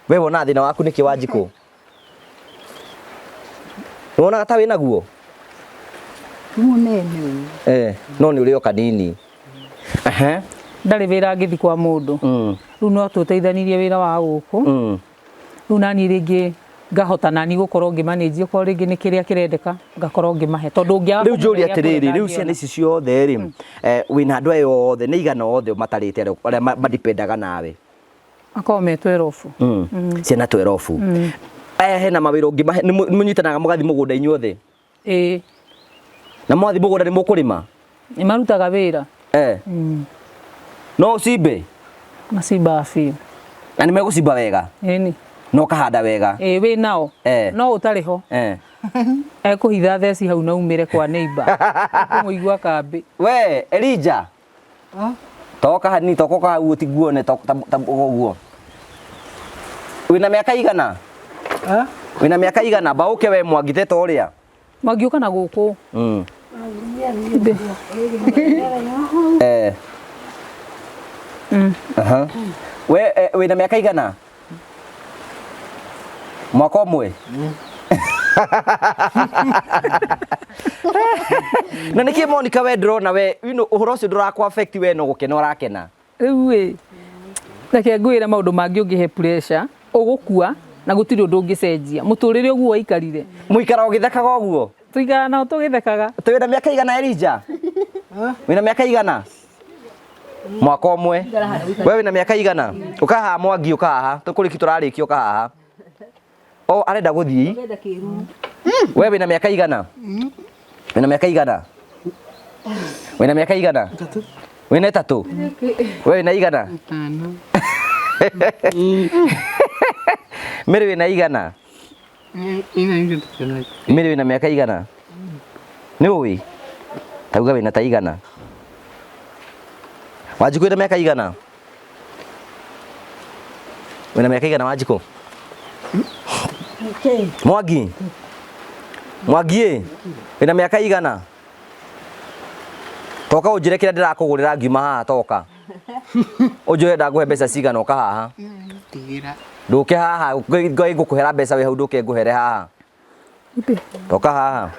wewe wona thina waku niki Wanjiku wona ta wina guo
munene
no ni uri o kanini
ndarĩ wĩra ngĩthi kwa mũndũ rĩu no tũteithanirie wĩra wa gũkũ rĩu nani rĩngĩ ngahota nani gũkorwo ngĩmanĩnji okorwo rĩngĩ nĩ kĩrĩa kĩrendeka ngakorwo ngĩmahe tondũ ũngĩaga
rĩu njũria atĩrĩrĩ rĩu ciana ici ciothe rĩ wĩna andũ aya othe nĩ igana othe matarĩte arĩa madipendaga nawe
akorwo me 12
ciana 12 aya hena mawĩra ũngĩmahe nĩ mũnyitanaga mũgathi mũgũnda inyuothe na mwathi mũgũnda nĩ mũkũrĩma
nĩ marutaga wĩra
no cimbe
macimbaga biũ
na nĩ megũcimba wega
ĩni
no kahanda wega
wĩ nao no ũtarĩ ho ekũhitha theci hau na umĩre kwa neighbor kũmũigua kambĩ
we Elija toka hani toka hau ũtiguone ũguo wĩna mĩaka igana wĩna mĩaka igana baũke we Mwangiteta ũrĩa
Mwangiũka na gũkũ
we wĩna mĩaka igana mwaka ũmwe na nĩkĩ Monica we ndĩrona we ũhoro ũcio ndũrakũ affect we no gũkena ũrakena
rĩu reke ngwĩre maũndũ mangĩ ũngĩhe pressure ũgũkua na gũtirĩ ũndũ ũngĩcenjia mũtũrĩre ũguo waikarire
mũikara ũgĩthekaga ũguo
tuikara nao tũgĩthekaga
wĩna mĩaka igana Elija wĩna mĩaka igana mwaka ũmwe we wĩna mĩaka igana ũka haha Mwangi ũka haha tũkũrĩki tũrarĩkia ũka haha o arenda gũthiĩ we wĩna mĩaka igana wĩna mĩaka igana wĩna mĩaka igana wĩna 3 we wĩna igana Mary wĩna igana Mary wĩna mĩaka igana nĩ ũĩ tauga wĩna ta igana Wanjikũ wĩna mĩaka igana wĩna mĩaka igana Wanjikũ Mwangi Mwangi wĩna mĩaka igana toka ũnjĩre kĩrĩa ndĩrakũgũrĩra ngiuma haha toka ũnjĩre ndakũhe mbeca cigana ũka haha ndũke haha ngũkũhera mbeca we hau ndũke ngũhere haha toka haha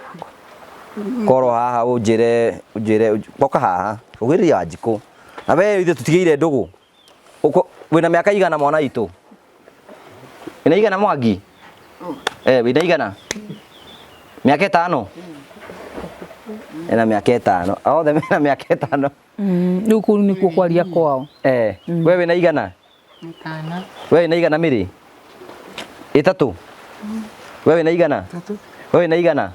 koro haha ũnjĩre toka haha ũgĩrĩria Wanjikũ na we ithe tũtigĩire ndũgũ wĩna mĩaka igana mwana itũ wĩna igana Mwangi wĩna igana mĩaka 5 ena mĩaka 5 othe mena mĩaka 5
rĩu kũu nĩkuo kwaria kwao
we wĩna igana we wĩna igana Mĩrĩ 3 we wĩna igana we wĩna igana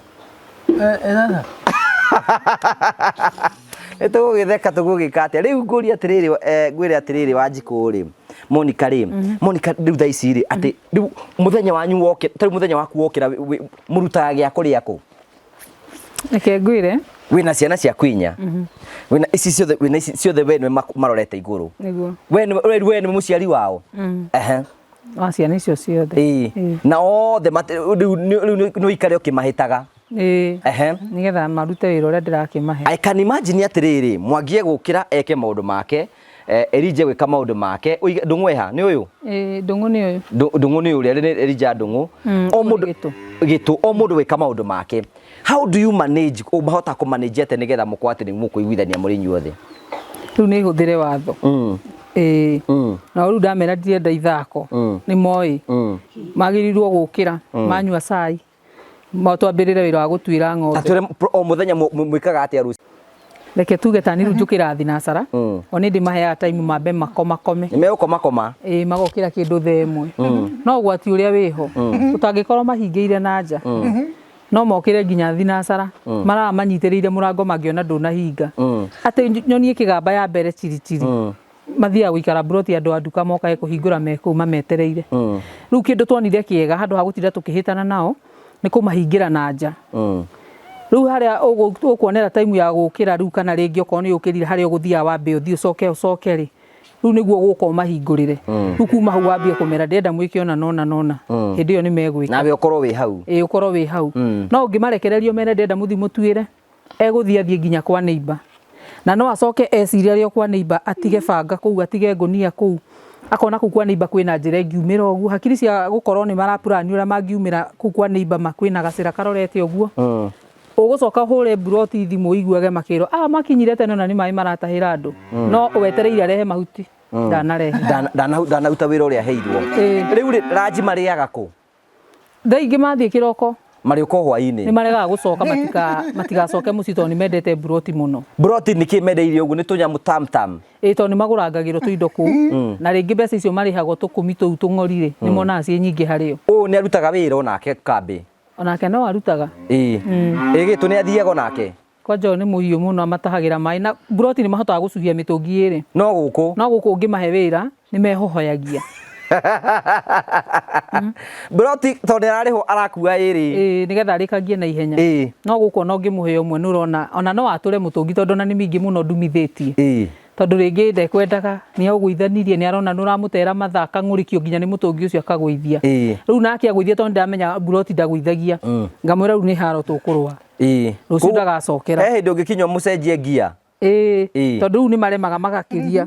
tũgũgĩtheka tũgũgĩka atĩa rĩu ngũria atĩrĩrĩ ngwĩre atĩrĩrĩ Wanjikũ rĩ Monica rĩ Monica rĩu thaa ici rĩ atĩ rĩu mũthenya wanyu woke tarĩ mũthenya waku wokĩra mũrutaga gĩa kũrĩa kũ
reke ngwĩre
wĩna ciana cia kwinya wĩna ici ciothe we nĩ marorete igũrũ we nĩ mũciari wao
wa ciana icio ciothe
na othe rĩu nĩ ũikare ũkĩmahĩtaga
nĩgetha marute wĩra ũrĩa ndĩrakĩmahe
I can imagine atĩrĩrĩ Mwangi gũkĩra eke maũndũ make Elija gwĩka maũndũ make Ndũng'ũ eha nĩ ũyũ
Ndũng'ũ nĩ ũyũ
Ndũng'ũ nĩ ũrĩa nĩ Elija Ndũng'ũ o mũndũ gĩtũ o mũndũ gwĩka maũndũ make how do you manage ũbahota kũmanage atĩ nĩgetha mũkorwo atĩ nĩ mũkũiguithania mũrĩ inyuothe
rĩu nĩ hũthĩre watho na rĩu ndamera ndirenda ithako nĩ moĩ magĩrĩirwo gũkĩra manyua cai twambĩrĩre wĩra wa gũtuĩra ng'ombe
o mũthenya mwĩkaga atĩa rũciũ
reke tuge tani rĩu njũkĩra thinacara o nĩ ndĩmaheaga time mambe makomakome
nĩ megũkomakoma
magokĩra kĩndũ thaa 1 no ũgwati ũrĩa wĩho ũtangĩkorwo mahingĩire na nja no mokĩre nginya thinacara marara manyitĩrĩire mũrango mangĩona ndũnahinga atĩ nyonie kĩgamba ya mbere chiri mathiaga gũikara broti andũ a nduka mokae kũhingũra mekũu mametereire rĩu kĩndũ tuonire kĩega handũ ha gũtinda tũkĩhĩtana nao nĩ kũmahingĩra na nja rĩu harĩa ũkuonera time ya gũkĩra rĩu kana rĩngĩ okorwo nĩ ũkĩrire harĩa ũgũthiaga wambe ũthiĩ ũcoke rĩ rĩu nĩguo gũkũ mahingũrĩre rĩu kuma hau wambie kũmera ndĩrenda mwĩke ona nona hĩndĩ ĩyo nĩ megwĩka
nawe ũkorwo wĩ hau
ũkorwo wĩ hau no ũngĩmarekererio mere ndĩrenda mũthi mũtuĩre egũthiĩ athiĩ nginya kwa neighbor na no acoke eciria rĩo kwa neighbor atige banga kũu atige ngonia kũu akona kũu kwa neighbor kwĩna njĩra ĩngiumĩra ũguo hakiri cia gũkorwo nĩ marapurani ũrĩa mangiumĩra kũu kwa neighbor makwĩna gacĩra karorete ũguo ugucoka hure buroti thimu iguage makiro makinyire tene na ni mai maratahira andu no wetereire arehe mahuti ndanarehe
ndanaruta wira uria heirwo riu ranji mariaga ku
thaingi mathie kiroko
mari uko hwaini
ni maregaga gucoka matigacoke mucii tondu ni mendete buroti muno.
Buroti niki mendeirie uguo ni tunyamu tam
tondu ni magurangagirwo tuindo ku na ringi mbeca icio marihagwo tukumi tuu tung'orire ni monaga cie nyingi hario.
Ni arutaga wira onake kambi
onake no arutaga
gitu ni athiaga onake
kwanja ni muhiu muno amatahagira mai na buroti ni mahotaga gucuhia mitungi iri
no guku
ungimahe wira ni mehohoyagia
buroti tondu arariho arakua iri
nigetha arikagie na ihenya no guku no ngimuhe umwe nurona ona no ature mutungi tondu na ni mingi muno ndumithitie tondu ringi ndekwendaga ni aguithanirie ni arona nuramutera mathaa kang'urikio nginya ni mutungi ucio akagwithia riu nake agwithia tondu ndamenya buroti ndagwithagia ngamwira riu ni haro tukurwa rucio ndagacokera
hindi ungikinywa mucenjie ngia
tondu riu ni maremaga magakiria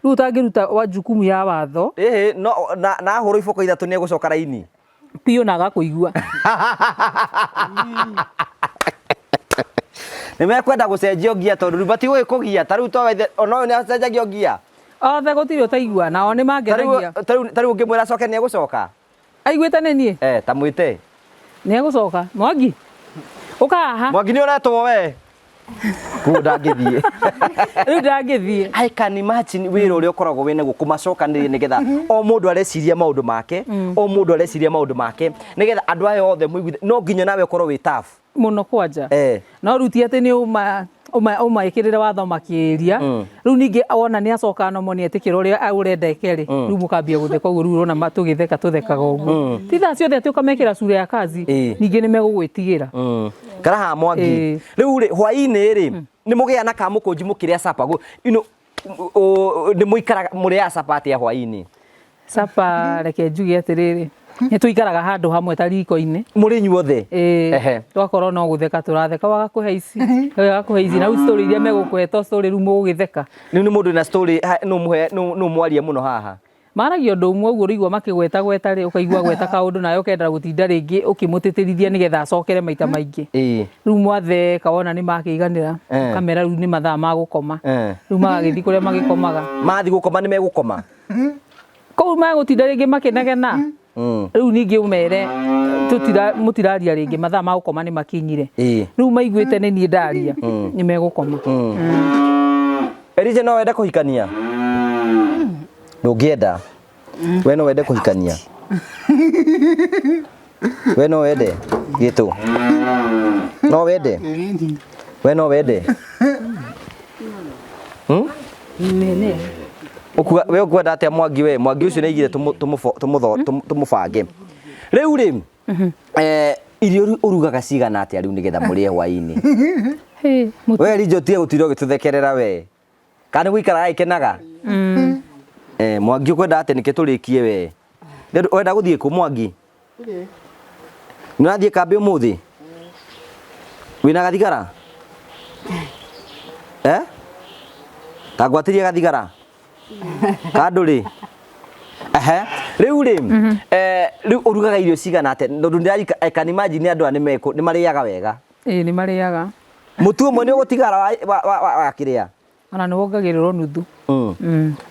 riu tangiruta wa jukumu ya watho
no na horo iboko ithatu ni egucoka raini
piu na agakuigua
nimekwenda gucenjio ngia tondu ribati gwi kugia tariu to ono ni acenjagio ngia
othe gutiri utaigua nao ni mangeragia
tariu ngimwira acoke ni egucoka
aiguite ni nie
tamwite
ni egucoka Mwangi uka haha
Mwangi ni uretwo we ndangithie
riu ndangithie
I can imagine wira uria ukoragwo wina gukumacokanire nigetha o mundu areciria maundu make nigetha andu aya othe muiguithe no nginya nawe ukorwo wi tough
muno kwanja no ruti ati ni ikirire watho makiria riu ningi wona ni acoka no moni etikira uria urenda ekeri riu mukambia gutheka uguo riu urona matugitheka tuthekaga uguo ti tha ciothe ati ukamekira sura ya kazi ningi ni megugwitigira
kara ha Mwangi riu hwaini ri ni mugia na kamukunji mukiria sapa ni muikara muria sapa ati ya hwaini
sapa reke njugi atiriri ni tuikaraga handu hamwe ta riko-ini
muri nyuothe
twakorwo no gutheka turatheka wagakuhe ici na story iria megukuhe to story ru mugitheka
ni mundu na story no mwaria muno haha
maragia undu umwe uguo rigwa makigweta ri ukaigua gweta kaundu nayo ukenda gutinda ringi ukimutitirithia nigetha acokere maita maingi riu mwatheka wona ni makiiganira kamera riu ni mathaa ma gukoma riu magagithi kuria magikomaga
mathi gukoma ni megukoma
kou magutinda ringi makinegena riu ningi umere mutiraria ringi mathaa ma gukoma ni makinyire riu maiguite ni nie ndaria ni megukoma
Erije no wenda kuhikania ngienda we no wende kuhikania we no wende gitu no wende we no wende
nene
we ukwenda atia Mwangi we Mwangi ucio ni igire tumubange riu ri irio urugaga cigana atia riu nigetha murie hwaini we rijo tie gutiro gituthekerera we kana guikara ikenaga Mwangi ukwenda atia nike turikie we wenda guthie ku Mwangi nurathie kambi umuthi wina gathigara tagwatirie gathigara kaduri riu ri riu urugaga irio cigana ate ndu ndirarika I can imagine andu ani meko ni mariaga wega
ni mariaga
mutu umwe ni ugutigara wa kiria
ona ni wongagirwo nuthu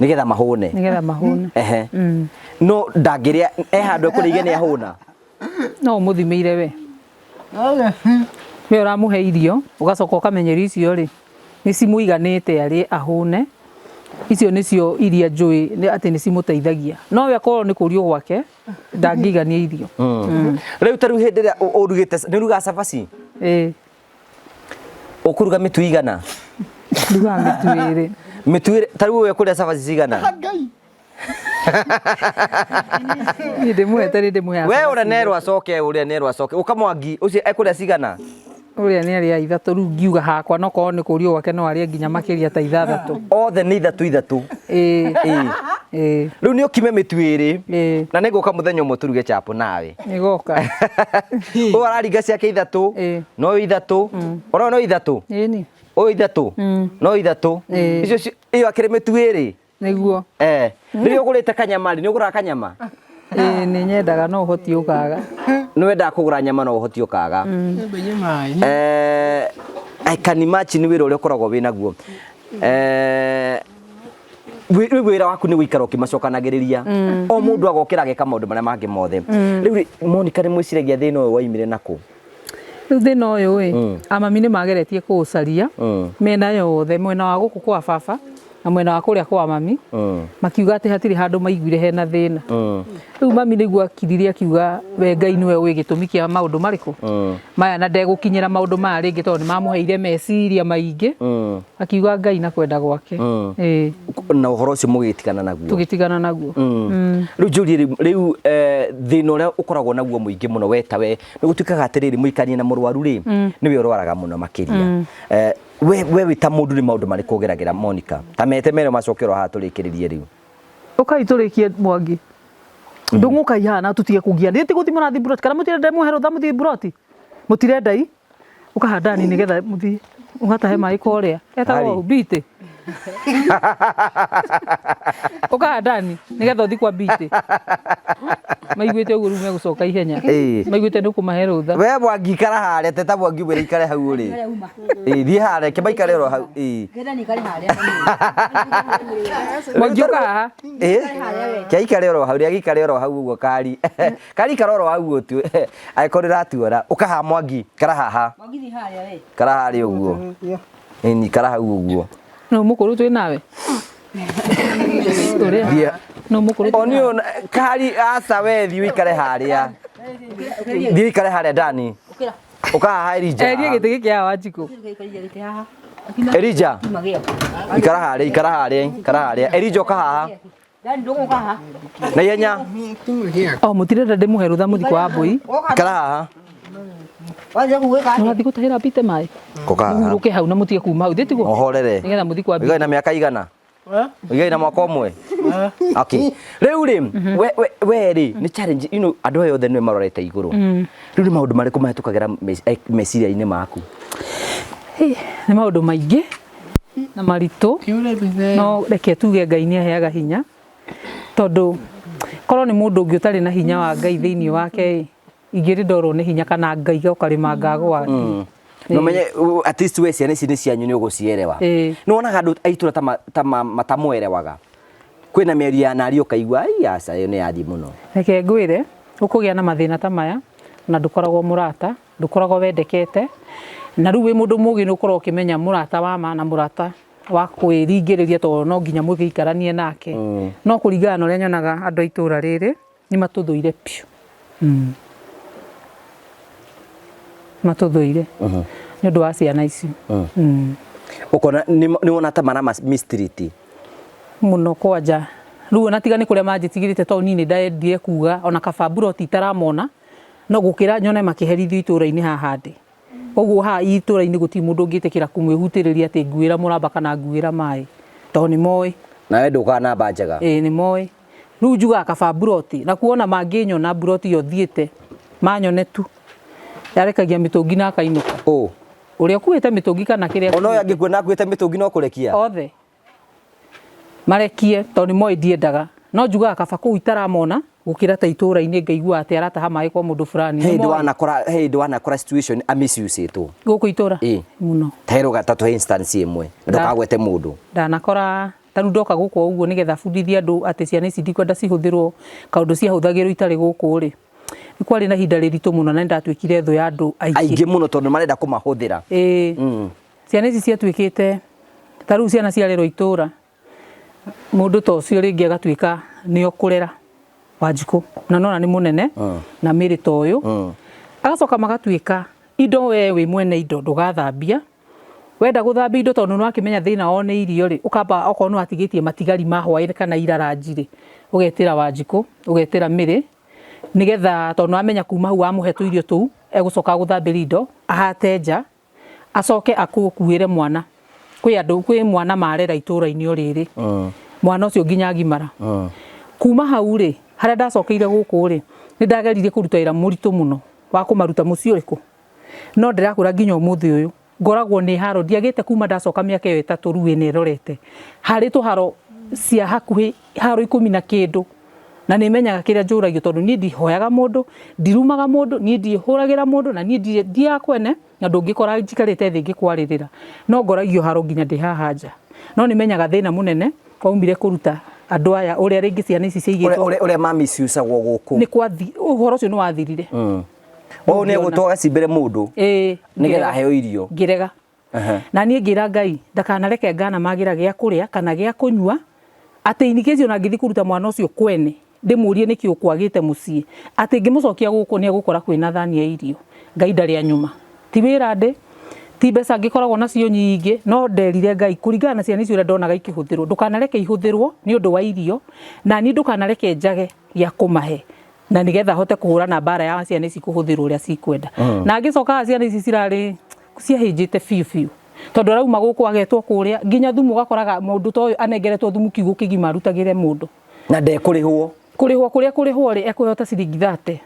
nigetha mahune no ndangiria handu kuriige ni ahuna
no muthimeire we we uramuhe irio ugacoka ukamenyera icio ri ni cimuiganite ari ahune icio nicio iria njui ati ni cimuteithagia no we akorwo ni kurio gwake ndangigania irio
riu taru hindi ria urugite ni ruga cabaci ukuruga mitu igana
ruga
mitu taru we kuria cabaci cigana
ni ndimwe
we ura nerwo acoke ukamwangi ucio ekuria cigana
uria ni aria ithatu riu ngiuga hakwa no korwo ni kurio gwake no aria nginya makiria ta ithathatu
othe ni ithatu riu ni ukime mitu iri na niguka muthenya umwe turuge chapo nawe
nigoka
araringa ciake ithatu no ithatu ona no ithatu o ithatu no ithatu icio iyo akire mitu iri
niguo
ni ugurite kanyama ni ugura kanyama
nĩ nyendaga no ũhoti ũkaga.
Nĩ wendaga kũgũra nyama no ũhoti ũkaga.
Mbenye mai.
I can imagine wĩra ũrĩa ũkoragwo wĩ naguo. Wĩra waku nĩ gũikara ũkĩmacokanagĩrĩria. O mũndũ agokĩra ageka maũndũ marĩa mangĩ mothe. Rĩu Monica nĩ mwĩciragia thĩna ũyũ waimire nakũ?
Rĩu thĩna ũyũ amami nĩ mageretie kũũcaria mena yothe, mwena wa gũkũ kwa baba na mwena wa kũrĩa kwa mami, makiuga atĩ hatirĩ handũ maiguire hena thĩna. Rĩu mami nĩguo akiririe akiuga we Ngai nĩwe ũĩ gĩtũmi kĩa maũndũ marĩkũ maya, na ndegũkinyĩra maũndũ maya rĩngĩ tondũ nĩ mamũheire meciria maingĩ. Akiuga Ngai na kwenda gwake.
Na ũhoro ũcio mũgĩtigana naguo?
Tũgĩtigana naguo.
Rĩu njũrie rĩu thĩna ũrĩa ũkoragwo naguo mũingĩ mũno wetawe nĩ gũtuĩkaga atĩrĩrĩ mũikanie na mũrwaru rĩ nĩwe ũrwaraga mũno makĩria. We wĩta mũndũ nĩ maũndũ marĩkũ ũgeragĩra Monica? Ta mete mere macokero haha tũrĩkĩrĩrie rĩu.
Ũkai tũrĩkie Mwangi. Ndũng'ũka ihana tũtige kũgia. Nĩ gũthimwo na thimburoti kana mũtirenda mũhero tha mũthie buroti. Mũtirenda i. Ũkahanda ni nĩgetha mũthie. Ũgatahe maĩ kũrĩa. Etagwo biti. Ũkahanda ni nĩgetha ũthie kwa biti. Maiguĩte ũguo rĩu megũcoka ihenya. Maiguĩte nĩ ũkũmahe rũtha.
We Mwangi ikara harĩa teta Mwangi wĩra ikare hau ũrĩ. Thiĩ harĩa ke maikare oro hau.
Ngenda ni kari harĩa.
Mwangi ũkaha.
Ke ikare oro hau, ikare oro hau ũguo kari. Kari ikare oro hau ũguo tu. Agĩkorwo ndĩratuora. Ũkaha Mwangi, kara haha.
Mwangi thi harĩa we.
Kara harĩa ũguo. Ni kara hau ũguo.
No mũkũrũ twĩ nawe. Ũrĩa. No mũkũrũ.
Onio kari asa we thiĩ ikare harĩa. Thiĩ ikare harĩa ndani. Ũkaha Elija.
Erie gĩtĩ gĩkĩ haha Wanjikũ.
Elija. Ikara harĩa. Elija ũka haha.
Ndani ndũngũ kaha.
Na ihenya.
O mũtirenda ndĩmũhe rũtha mũthiko wa mbũi.
Ikara haha.
Waje kuweka.
Nĩ wathi gũtahĩra mbite maĩ.
Ũka haha.
Mũhurũke hau na mũtige kuma hau. Thĩ tiguo.
Ohorere.
Nĩgetha mũthiko wa mbite.
Igai na mĩaka igana? Igai na mwaka ũmwe? Okay. Rĩu rĩ we rĩ nĩ challenge andũ aya othe nĩwe marorete igũrũ. Rĩu nĩ maũndũ marĩkũ mahĩtũkagĩra meciria-inĩ maku?
Nĩ maũndũ maingĩ na maritũ. No reke tuge Ngai nĩ aheaga hinya tondũ korwo nĩ mũndũ ũngĩ ũtarĩ na hinya wa Ngai thĩinĩ wake ingĩrĩ ndorwo nĩ hinya kana Ngai ũkarĩma ngagwa.
No menye at least we ciana ici nĩ cianyu nĩ ũgũcierewa. Nĩ wonaga andũ a itũra ta matamwerewaga. Kwĩna mĩario ya nari ũkaigua ai aca ĩyo nĩ yathi mũno.
Reke ngwĩre ũkũgĩa na mathĩna ta maya na ndũkoragwo mũrata, ndũkoragwo wendekete, na rĩu wĩ mũndũ mũũgĩ nĩ ũkoragwo ũkĩmenya mũrata wa ma na mũrata wa kwĩringĩrĩria tondũ no nginya mũgĩikaranie nake. No kũringana na ũrĩa nyonaga andũ a itũra rĩrĩ nĩ matũthũire piũ. Matũthũire nĩ ũndũ wa ciana ici.
Ũkona nĩ wona ta mara mistreat
mũno kwanja. Rĩu ona tiga nĩ kũrĩa manjĩtigĩrĩte tondũ niĩ nĩ ndendire kuga ona kaba buroti itaramona no gũkĩra nyone makĩherithio itũra-inĩ haha ndĩ. Ũguo haha itũra-inĩ gũtirĩ mũndũ ũngĩtĩkĩra kũmwĩhutĩrĩria atĩ nguĩra mũramba kana nguĩra maĩ tondũ nĩ moĩ.
Nawe ndũkaga na namba njega.
Nĩ moĩ. Rĩu njugaga kaba buroti na kuona mangĩnyona buroti yo thiĩte manyone tu yarekagia mĩtũngi na akainũka. Ũrĩa ũkuĩte mĩtũngi kana kĩrĩa.
Ona ũyũ angĩkuona akuĩte mĩtũngi no kũrekia.
Othe marekie tondũ nĩ moĩ ndiendaga. No njugaga kaba kũu itaramona gũkĩra ta itũra-inĩ ngaigua atĩ arataha maĩ kwa mũndũ fulani.
Hĩndĩ wanakora situation amisuicĩtwo
gũkũ itũra mũno.
Taĩrwo gatatũ instance ĩmwe ndũkagwete mũndũ.
Ndanakora tarĩu ndoka gũkũ ũguo nĩgetha bundithia andũ atĩ ciana ici ndikwenda cihũthĩrwo kaũndũ ciahũthagĩrwo itarĩ gũkũ rĩ. Nĩ kwarĩ na ihinda rĩritũ mũno na nĩndatuĩkire thũ ya andũ
aingĩ mũno tondũ marenda kũmahũthĩra.
Ciana ici ciatuĩkĩte tarĩu ciana ciarerwo itũra mũndũ ta ũcio rĩngĩ agatuĩka nĩo kũrera Wanjikũ na nona nĩ mũnene na mĩrĩ ta ũyũ agacoka magatuĩka indo we wĩ mwene indo ndũgathambia. Wenda gũthambia indo tondũ nĩ wakĩmenya thĩna o nĩ irio rĩ ũkamba okorwo nĩ watigĩtie matigari ma hwaĩ kana iraranji rĩ ũgetĩra Wanjikũ ũgetĩra mĩrĩ nĩgetha tondũ wamenya kuma hau wamũhe tũirio tũu egũcoka gũthambĩria indo ahate nja acoke akuĩre mwana. Kwĩ mwana marera itũra-inĩ o rĩrĩ mwana ũcio nginya agimara. Kuma hau rĩ harĩa ndacokeire gũkũ rĩ nĩ ndageririe kũruta wĩra mũritũ mũno wa kũmaruta mũciĩ ũrĩkũ. No ndĩrakũra nginya ũmũthĩ ũyũ ngoragwo nĩ haro ndiagĩte kuma ndacoka mĩaka ĩyo ĩtatũ rĩu ĩno ĩrorete harĩ tũharo cia hakuhĩ haro 10 na kĩndũ na nĩ menyaga kĩrĩa njũragio tondũ niĩ ndihoyaga mũndũ, ndirumaga mũndũ, niĩ ndihũragĩra mũndũ na niĩ ndiya kwene na ndũngĩkora njikarĩte thĩ ngĩkwarĩrĩra, no ngoragio haro nginya ndĩ haha nja, no nĩ menyaga thĩna mũnene waumire kũruta andũ aya ũrĩa rĩngĩ ciana ici ciaigĩtwo
ũrĩa mamiciucagwo gũkũ
nĩ kwathi ũhoro ũcio nĩ wathirire
o nĩ gũtũa gacimbĩre mũndũ nĩgetha aheo irio
ngĩrega na niĩ ngĩra Ngai ndakanareke ngana magira gĩa kũrĩa kana gĩa kũnyua atĩ inikĩci ona ngĩthi kũruta mwana ũcio kwene ndĩmũrie nĩkĩ ũkwagĩte mũciĩ atĩ ngĩmũcokia gũkũ nĩ egũkora kwĩna thani ya irio. Ngai ndarĩ anyuma ti wĩra ndĩ ti mbeca ngĩkoragwo nacio nyingĩ no nderire Ngai kũringana na ciana icio ũrĩa ndonaga ikĩhũthĩrwo ndũkanareke ihũthĩrwo nĩ ũndũ wa irio na niĩ ndũkanareke njage gĩa kũmahe na nĩgetha hote kũhũrana mbara ya ciana ici kũhũthĩrwo ũrĩa cikwenda na ngĩcoka ciana ici cirarĩ ciahĩnjĩte biũ tondũ arauma gũkũ agetwo kũrĩa nginya thumu ũgakoraga mũndũ ta ũyũ anengeretwo thumu kiugo kĩgima arutagĩre mũndũ
na ndekũrĩhwo
kũrĩa kũrĩhwo rĩ ekũhota ciringi 30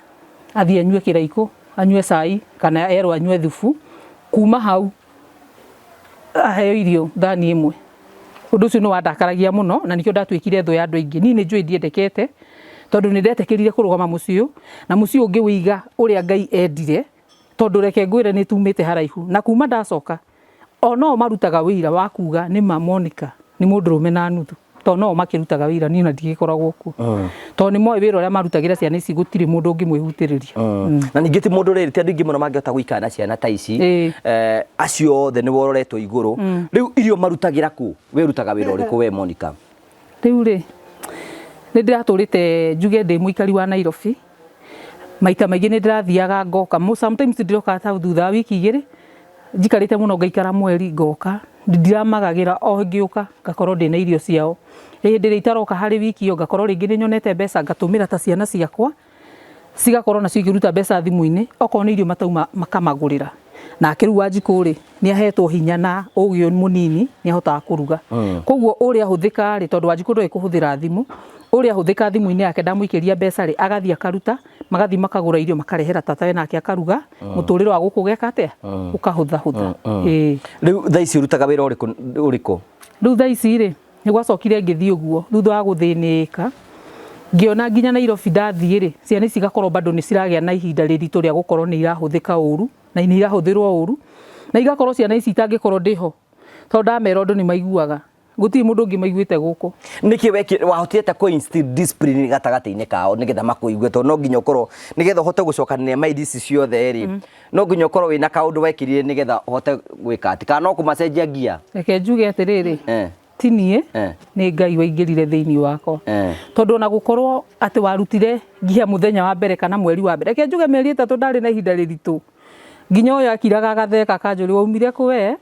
athiĩ anyue kĩraiko anyue cai kana erwo anyue thubu kuma hau aheo irio thani ĩmwe. Ũndũ ũcio nĩ wandakaragia mũno na nĩkĩo ndatuĩkire thũ ya andũ aingĩ niĩ nĩ njũĩ ndiendekete tondũ nĩ ndetĩkĩrire kũrũgama mũciĩ ũyũ na mũciĩ ũngĩ wĩiga ũrĩa Ngai endire tondũ reke ngwĩre nĩ tumĩte haraihu na kuma ndacoka ono marutaga wĩira wa kuga nĩ ma Monica nĩ mũndũrũme na nuthu tondũ no makĩrutaga wĩira niĩ na ndigĩkoragwo kuo tondũ nĩ moĩ wĩra ũrĩa marutagĩra ciana ici gũtirĩ mũndũ ũngĩmwĩhutĩrĩria
na ningĩ ti mũndũ rĩrĩ ti andũ aingĩ mũno mangĩhota gũikara na ciana ta ici acio othe nĩ wororetwo igũrũ rĩu irio marutagĩra kũ we rutaga wĩra ũrĩkũ we Monica?
Rĩu rĩ nĩ ndĩratũrĩte njuge ndĩ mũikari wa Nairobi maita maingĩ nĩ ndĩrathiaga ngoka sometimes ndiroka ta thutha wa wiki igĩrĩ njikarĩte mũno ngaikara mweri ngoka ndiramagagĩra o ngĩũka ngakorwo ndĩ na irio ciao hĩndĩ ĩrĩa itaroka harĩ wiki ĩyo ngakorwo rĩngĩ nĩ nyonete mbeca ngatũmĩra ta ciana ciakwa cigakorwo nacio ikĩruta mbeca thimũ-inĩ okorwo nĩ irio matauma makamagũrĩra nake rĩu Wanjikũ rĩ nĩ ahetwo hinya na ũgĩ mũnini nĩ ahotaga kũruga koguo ũrĩa ahũthĩka rĩ tondũ Wanjikũ ndoĩ kũhũthĩra thimũ ũrĩa ahũthĩka thimũ-inĩ yake ndamũikĩria mbeca rĩ agathiĩ akaruta magathi makagũra irio makarehera tatawe nake akaruga mũtũrĩre wa gũkũ geka atĩa ũkahũthahũtha.
Rĩu thaa ici ũrutaga wĩra ũrĩkũ?
Rĩu thaa ici rĩ nĩ gwacokire ngĩthiĩ ũguo thutha wa gũthĩnĩka ngĩona nginya Nairobi ndathiĩ rĩ ciana ici igakorwo bado nĩ ciragĩa na ihinda rĩritũ rĩa gũkorwo nĩ irahũthĩka ũru na nĩ irahũthĩrwo ũru na igakorwo ciana ici itangĩkorwo ndĩho tondũ ndamera ũndũ nĩ maiguaga gũtirĩ mũndũ ũngĩ maiguĩte gũkũ.
Nĩkĩ wahotete kũ instill discipline gatagatĩ-inĩ kao nĩgetha makũigue tondũ no nginya ũkorwo nĩgetha ũhote gũcokanĩrĩria mind ici ciothe rĩ no nginya ũkorwo wĩna kaũndũ wekirire nĩgetha ũhote gwĩka atĩ kana no kũmacenjia ngia?
Reke njuge atĩrĩrĩ ti niĩ nĩ Ngai waingĩrire thĩinĩ wakwa tondũ ona gũkorwo atĩ warutire ngia mũthenya wa mbere kana mweri wa mbere reke njuge mĩeri 3 ndarĩ na ihinda rĩritũ nginya ũyũ akiraga agatheka akanjũria waumire kũ we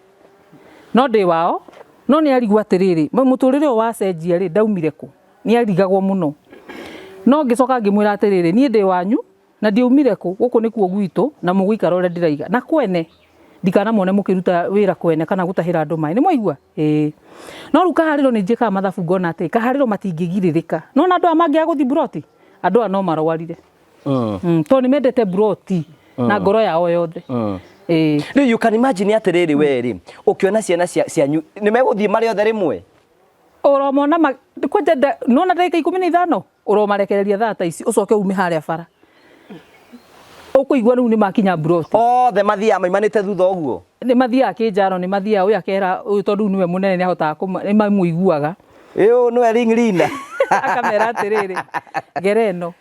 no ndĩ wao no nĩ arigwo atĩrĩrĩ mũtũrĩre ũyũ wacenjia rĩ ndaumire kũ nĩ arigagwo mũno no ngĩcoka ngĩmwĩra atĩrĩrĩ niĩ ndĩ wanyu na ndiaumire kũ gũkũ nĩkuo gwitũ na mũgũikara ũrĩa ndĩraiga na kwene ndikanamwone mũkĩruta wĩra kwene kana gũtahĩra andũ maĩ nĩ mwaigua no rĩu Kaharĩro nĩ njĩkaga mathabu ngona atĩ Kaharĩro matingĩgirĩrĩka no na andũ aya mangĩaga gũthiĩ buroti andũ aya no marwarire tondũ nĩ mendete buroti na ngoro yao yothe.
Rĩu you can imagine atĩrĩrĩ we rĩ ũkĩona ciana cianyu nĩ megũthiĩ marĩ othe rĩmwe
ũromona kwenda nona ndagĩka 15 ũromarekereria thaa ta ici ũcoke ume harĩa bara ũkũigua rĩu nĩ makinya buroti
othe mathiaga maimanĩte thutha ũguo
nĩ mathiaga kĩnjaro nĩ mathiaga ũyũ akera ũyũ tondũ nĩwe mũnene nĩ ahotaga nĩ mamũiguaga
ĩyo nĩwe ringrinda
akamera atĩrĩrĩ ngereno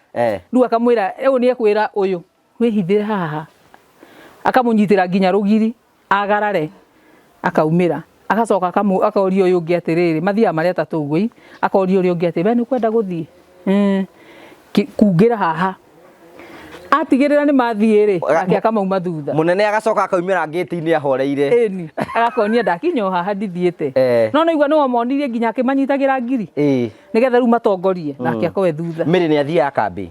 rĩu akamwĩra ũyũ nĩ ekwĩra ũyũ wĩhithĩre haha akamũnyitĩra nginya rũgiri agarare akaumĩra agacoka akaũria ũyũ ũngĩ atĩrĩrĩ mathiaga marĩ atatũ ũguo akaũria ũrĩa ũngĩ atĩrĩrĩ we nĩ kwenda gũthiĩ kungĩra haha atigĩrĩra nĩ mathiĩ rĩ nake akamauma thutha
mũnene agacoka akaumĩra ngĩti-inĩ ahoreire
ĩni agakonia ndakinya haha ndithiĩte no naigua nĩ wamonirie nginya akĩmanyitagĩra ngiri nĩgetha rĩu matongorie nake akowe thutha.
Mĩrĩ nĩ athiaga kambĩ?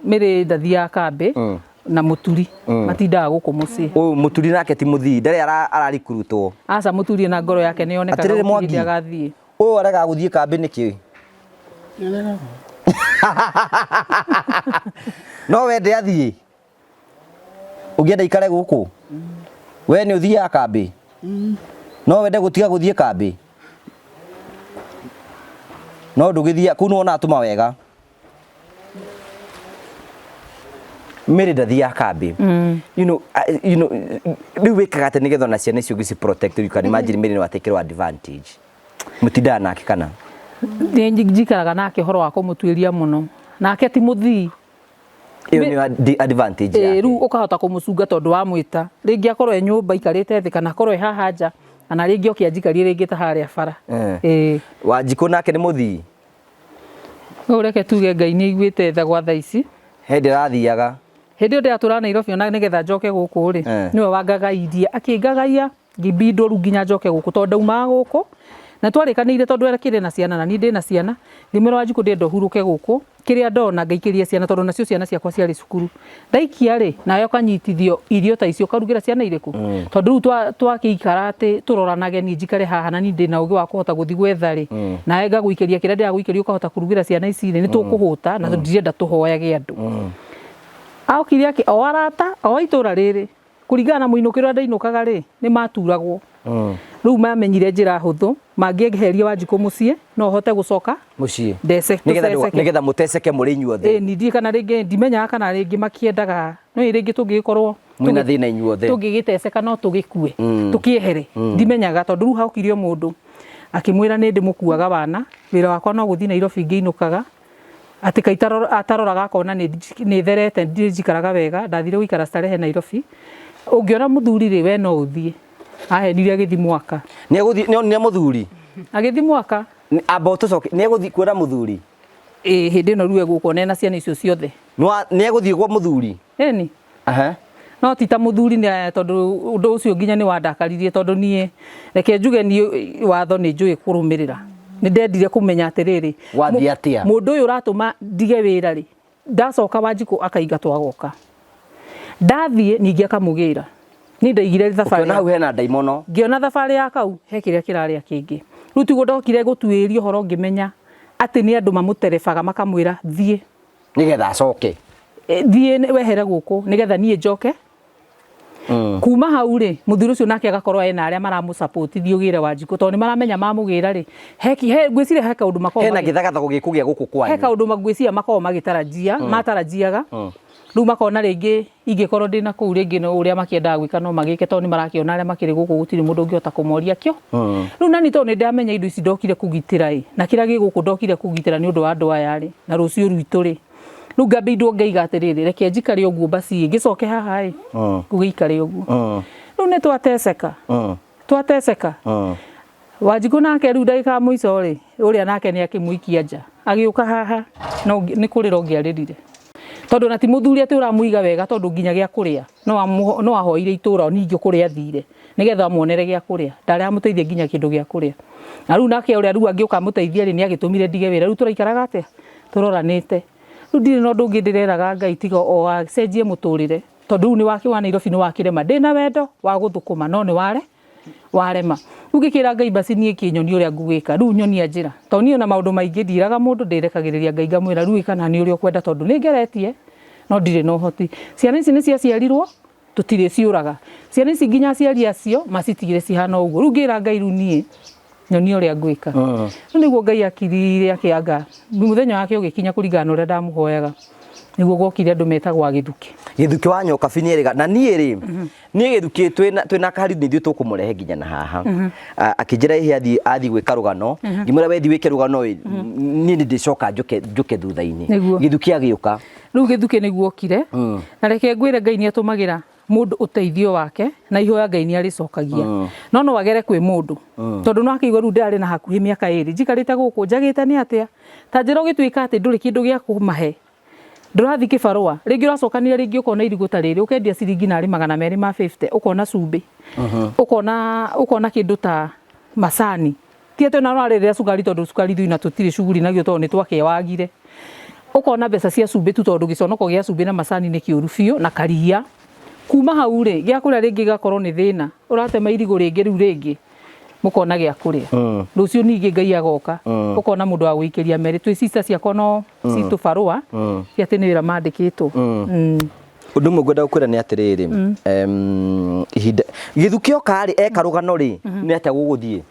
Mĩrĩ ndathiaga kambĩ na mũturi matindaga gũkũ mũciĩ.
Ũyũ mũturi nake ti mũthii ndarĩ ararikurutwo?
Aca mũturi na ngoro yake nĩ yonekaga hĩndĩ agathiĩ.
Ũyũ arega gũthiĩ kambĩ nĩkĩ? No wende athiĩ ũngĩenda ikare gũkũ we nĩ ũthiaga kambĩ no wende gũtiga gũthiĩ kambĩ no ndũgĩthiĩ kũu nĩ wona atũma wega Mary ndathia kambi you know riu wikaga ate nigetha na ciana icio gici protect you can imagine Mary no atekirwo advantage mutida nake kana
njikaraga nake horo wa kumutuiria muno nake ti muthii
iyo ni advantage yake
riu ukahota kumucunga tondu wa mwita ringi akorwo nyumba ikarite thi kana akorwo haha nja ana ringi okianjikarie ringi ta haria bara
Wanjiku nake ni muthii
ureke tuge Ngai ni igwite tha gwa thaici
hindi rathiaga
hindi ndia tura Nairobi ona nigetha njoke guku ri niwe wangagairie akingagaia ngibindwo ru nginya njoke guku tondu uma guku na twarikanire tondu erekire na ciana na ni ndi na ciana ndimero Wanjiku ndendo huruke guku kiria ndona ngaikiria ciana tondu nacio ciana ciakwa ciari cukuru ndaikia ri nayo kanyitithio irio ta icio karugira ciana iriku tondu twakikara ati turoranage ni njikare haha na ni ndi na ugi wa kuhota guthi gwetha ri nawe ngaguikiria kiria ndia guikiria ukahota kurugira ciana ici ni tukuhuta na ndirenda tuhoyage andu aukiria ki o arata o itura riri kuringana na muinukiro ndainukaga ri ni maturagwo riu mamenyire njira huthu mangieheria Wanjiku mucie no hote gucoka
mucie
ndece
nigetha muteceke muri inyuothe
nindie kana ringi ndimenya kana ringi makiendaga no ringi tungikorwo
mwina thina inyuothe
tungigiteceka no tugikue tukiehere ndimenyaga tondu riu haukirio mundu akimwira ni ndimukuaga wana wira wakwa no guthi Nairobi ngiinukaga ati kaitaro ataroraga akona ni therete njikaraga wega ndathire guikara starehe Nairobi ungiona muthuri ri we no uthie ahenirie agithi mwaka
ni aguthi ni muthuri
agithi mwaka
amba tucoke ni aguthi kuona muthuri
hindi no ruwe guko nena ciana icio ciothe
ni aguthi gwa muthuri
eni no tita muthuri ni tondu undu ucio nginya ni wandakaririe tondu nie reke njuge ni watho ni njui kurumirira ni ndendire kumenya atiriri
wathi atia
mundu uyu ratuma ndige wira ri ndacoka Wanjiku akaigatwa goka ndathie ningi akamugira ni ndaigire thabari
na hau hena ndaimono
ngiona thabari ya kau he kiria kiraria kingi riu tu ndokire gutuirio horo ngimenya ati ni andu mamuterefaga makamwira thie
nigetha acoke
thie wehere guku nigetha nie njoke kuma hau ri muthuri ucio nake agakorwo ena aria maramu support thiugire Wanjiku tondu maramenya mamugira ri he gwicire he kaundu makoma
hena githagatha gugikugia guku kwanyu
he kaundu magwiciria makoma magitarajia matarajiaga riu makona ringi ingikorwo ndina kuu ringi no uria makiendaga gwika no magike tondu marakiona aria makiri guku gutiri mundu ungiota kumoria kio riu nani tondu ni ndamenya indo ici ndokire kugitira na kira giguku ndokire kugitira ni undu wa andu aya ri na rucio rwitu ri riu ngambindwo ngaiga atiriri reke njikare uguo basi ngicoke haha ri ngugikare uguo riu ni twateseka Wanjiku nake riu ndagika muico ri uria nake ni akimuikia nja agiuka haha no ni kurira ngiaririre tondu na ti muthuri ati uramuiga wega tondu nginya gia kuria no ahoire itura ningi kuria thire nigetha muonere gia kuria ndari amuteithie nginya kindu gia kuria na riu nake uria riu angiuka muteithie ri ni agitumire ndige wira riu turaikaraga atia turoranite riu ndire no ndungi ndireraga Ngai tiga o acenjie muturire tondu riu ni wake wa Nairobi ni wakirema ndina wendo wa guthukuma no ni warema riu ngikira Ngai basi nie kinyoni uria ngugika riu nyonia njira tondu ni ona maundu maingi ndiraga mundu ndirekagiriria Ngai ngamwira riu kana ni uria kwenda tondu ni ngeretie no ndire no hoti ciana ici ni ciaciarirwo tutire ciuraga ciana ici nginya aciari acio macitigire cihana uguo riu ngira Ngai riu nie nyoni uria ngwika riu niguo Ngai akirire akianga muthenya wake ugikinya kuringana uria ndamuhoyaga niguo gokire andu metagwa githuki
wa nyoka binieriga na nie ri nie githuki twina kari ni thiu tukumurehe nginya na haha akinjira ihe athi gwika rugano ngimura wethi wike rugano ni ndicoka njuke thutha-ini githuki agiuka
riu githuki niguo kire na reke ngwire Ngai ni atumagira mundu uteithio wake na ihoya Ngai ni aricokagia no wagere kwi mundu tondu no akigwa riu ndari na hakuhi miaka iri njikarite guku njagite ni atia ta njira ugituika ati nduri kindu gia kumahe ndurathi kibarua ringi uracokanire ringi ukona irigu ta riri ukendia ciringi nari 250 ukona cumbi ukona kindu ta macani tieto na rarire sukari tondu sukari thuina tutiri shughuli nagio tondu ni twakewagire ukona mbeca cia cumbi tu tondu giconoko gia cumbi na macani ni kiuru biu na karia kuma hau ri gia kuria ringi gakorwo ni thina uratema irigu ringi riu ringi mukona gia kuria rucio ningi Ngai agoka ukona mundu wa guikiria meri twi sister cia kono citu barua ati ni wira mandikitwo
undu mwe ngwenda gukwira ni atiriri ihinda githuki okari eka rugano ri ni atia guguthie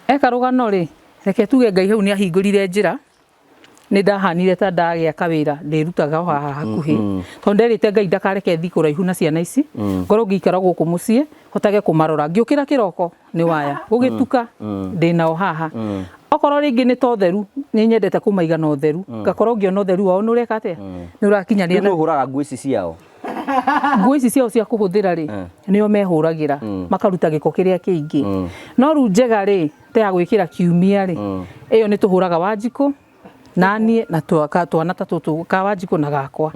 eka rugano ri reke tuge Ngai hau ni ahingurire njira nĩ ndahanire ta ndagĩa kawĩra ndĩrutaga haha hakuhĩ tondũ nderĩte Ngai ndakareke thiĩ kũraihu na ciana ici ngorwo ngĩikara gũkũ mũciĩ hotage kũmarora ngĩũkĩra kĩroko nĩ waya gũgĩtuka ndĩnao haha okorwo rĩngĩ nĩ totheru nĩ nyendete kũmaiga na ũtheru ngakorwo ngĩona ũtheru wao nĩ ũreka atĩa nĩ ũrakinyanĩria
nĩ ũhũraga nguo ici ciao
nguo ici ciao cia kũhũthĩra rĩ nĩo mehũragĩra makaruta gĩko kĩrĩa kĩingĩ no rĩu njega rĩ ta ya gwĩkĩra kiumia rĩ ĩyo nĩ tũhũraga Wanjikũ naniĩ na twana ta tũtũ ka Wanjikũ na gakwa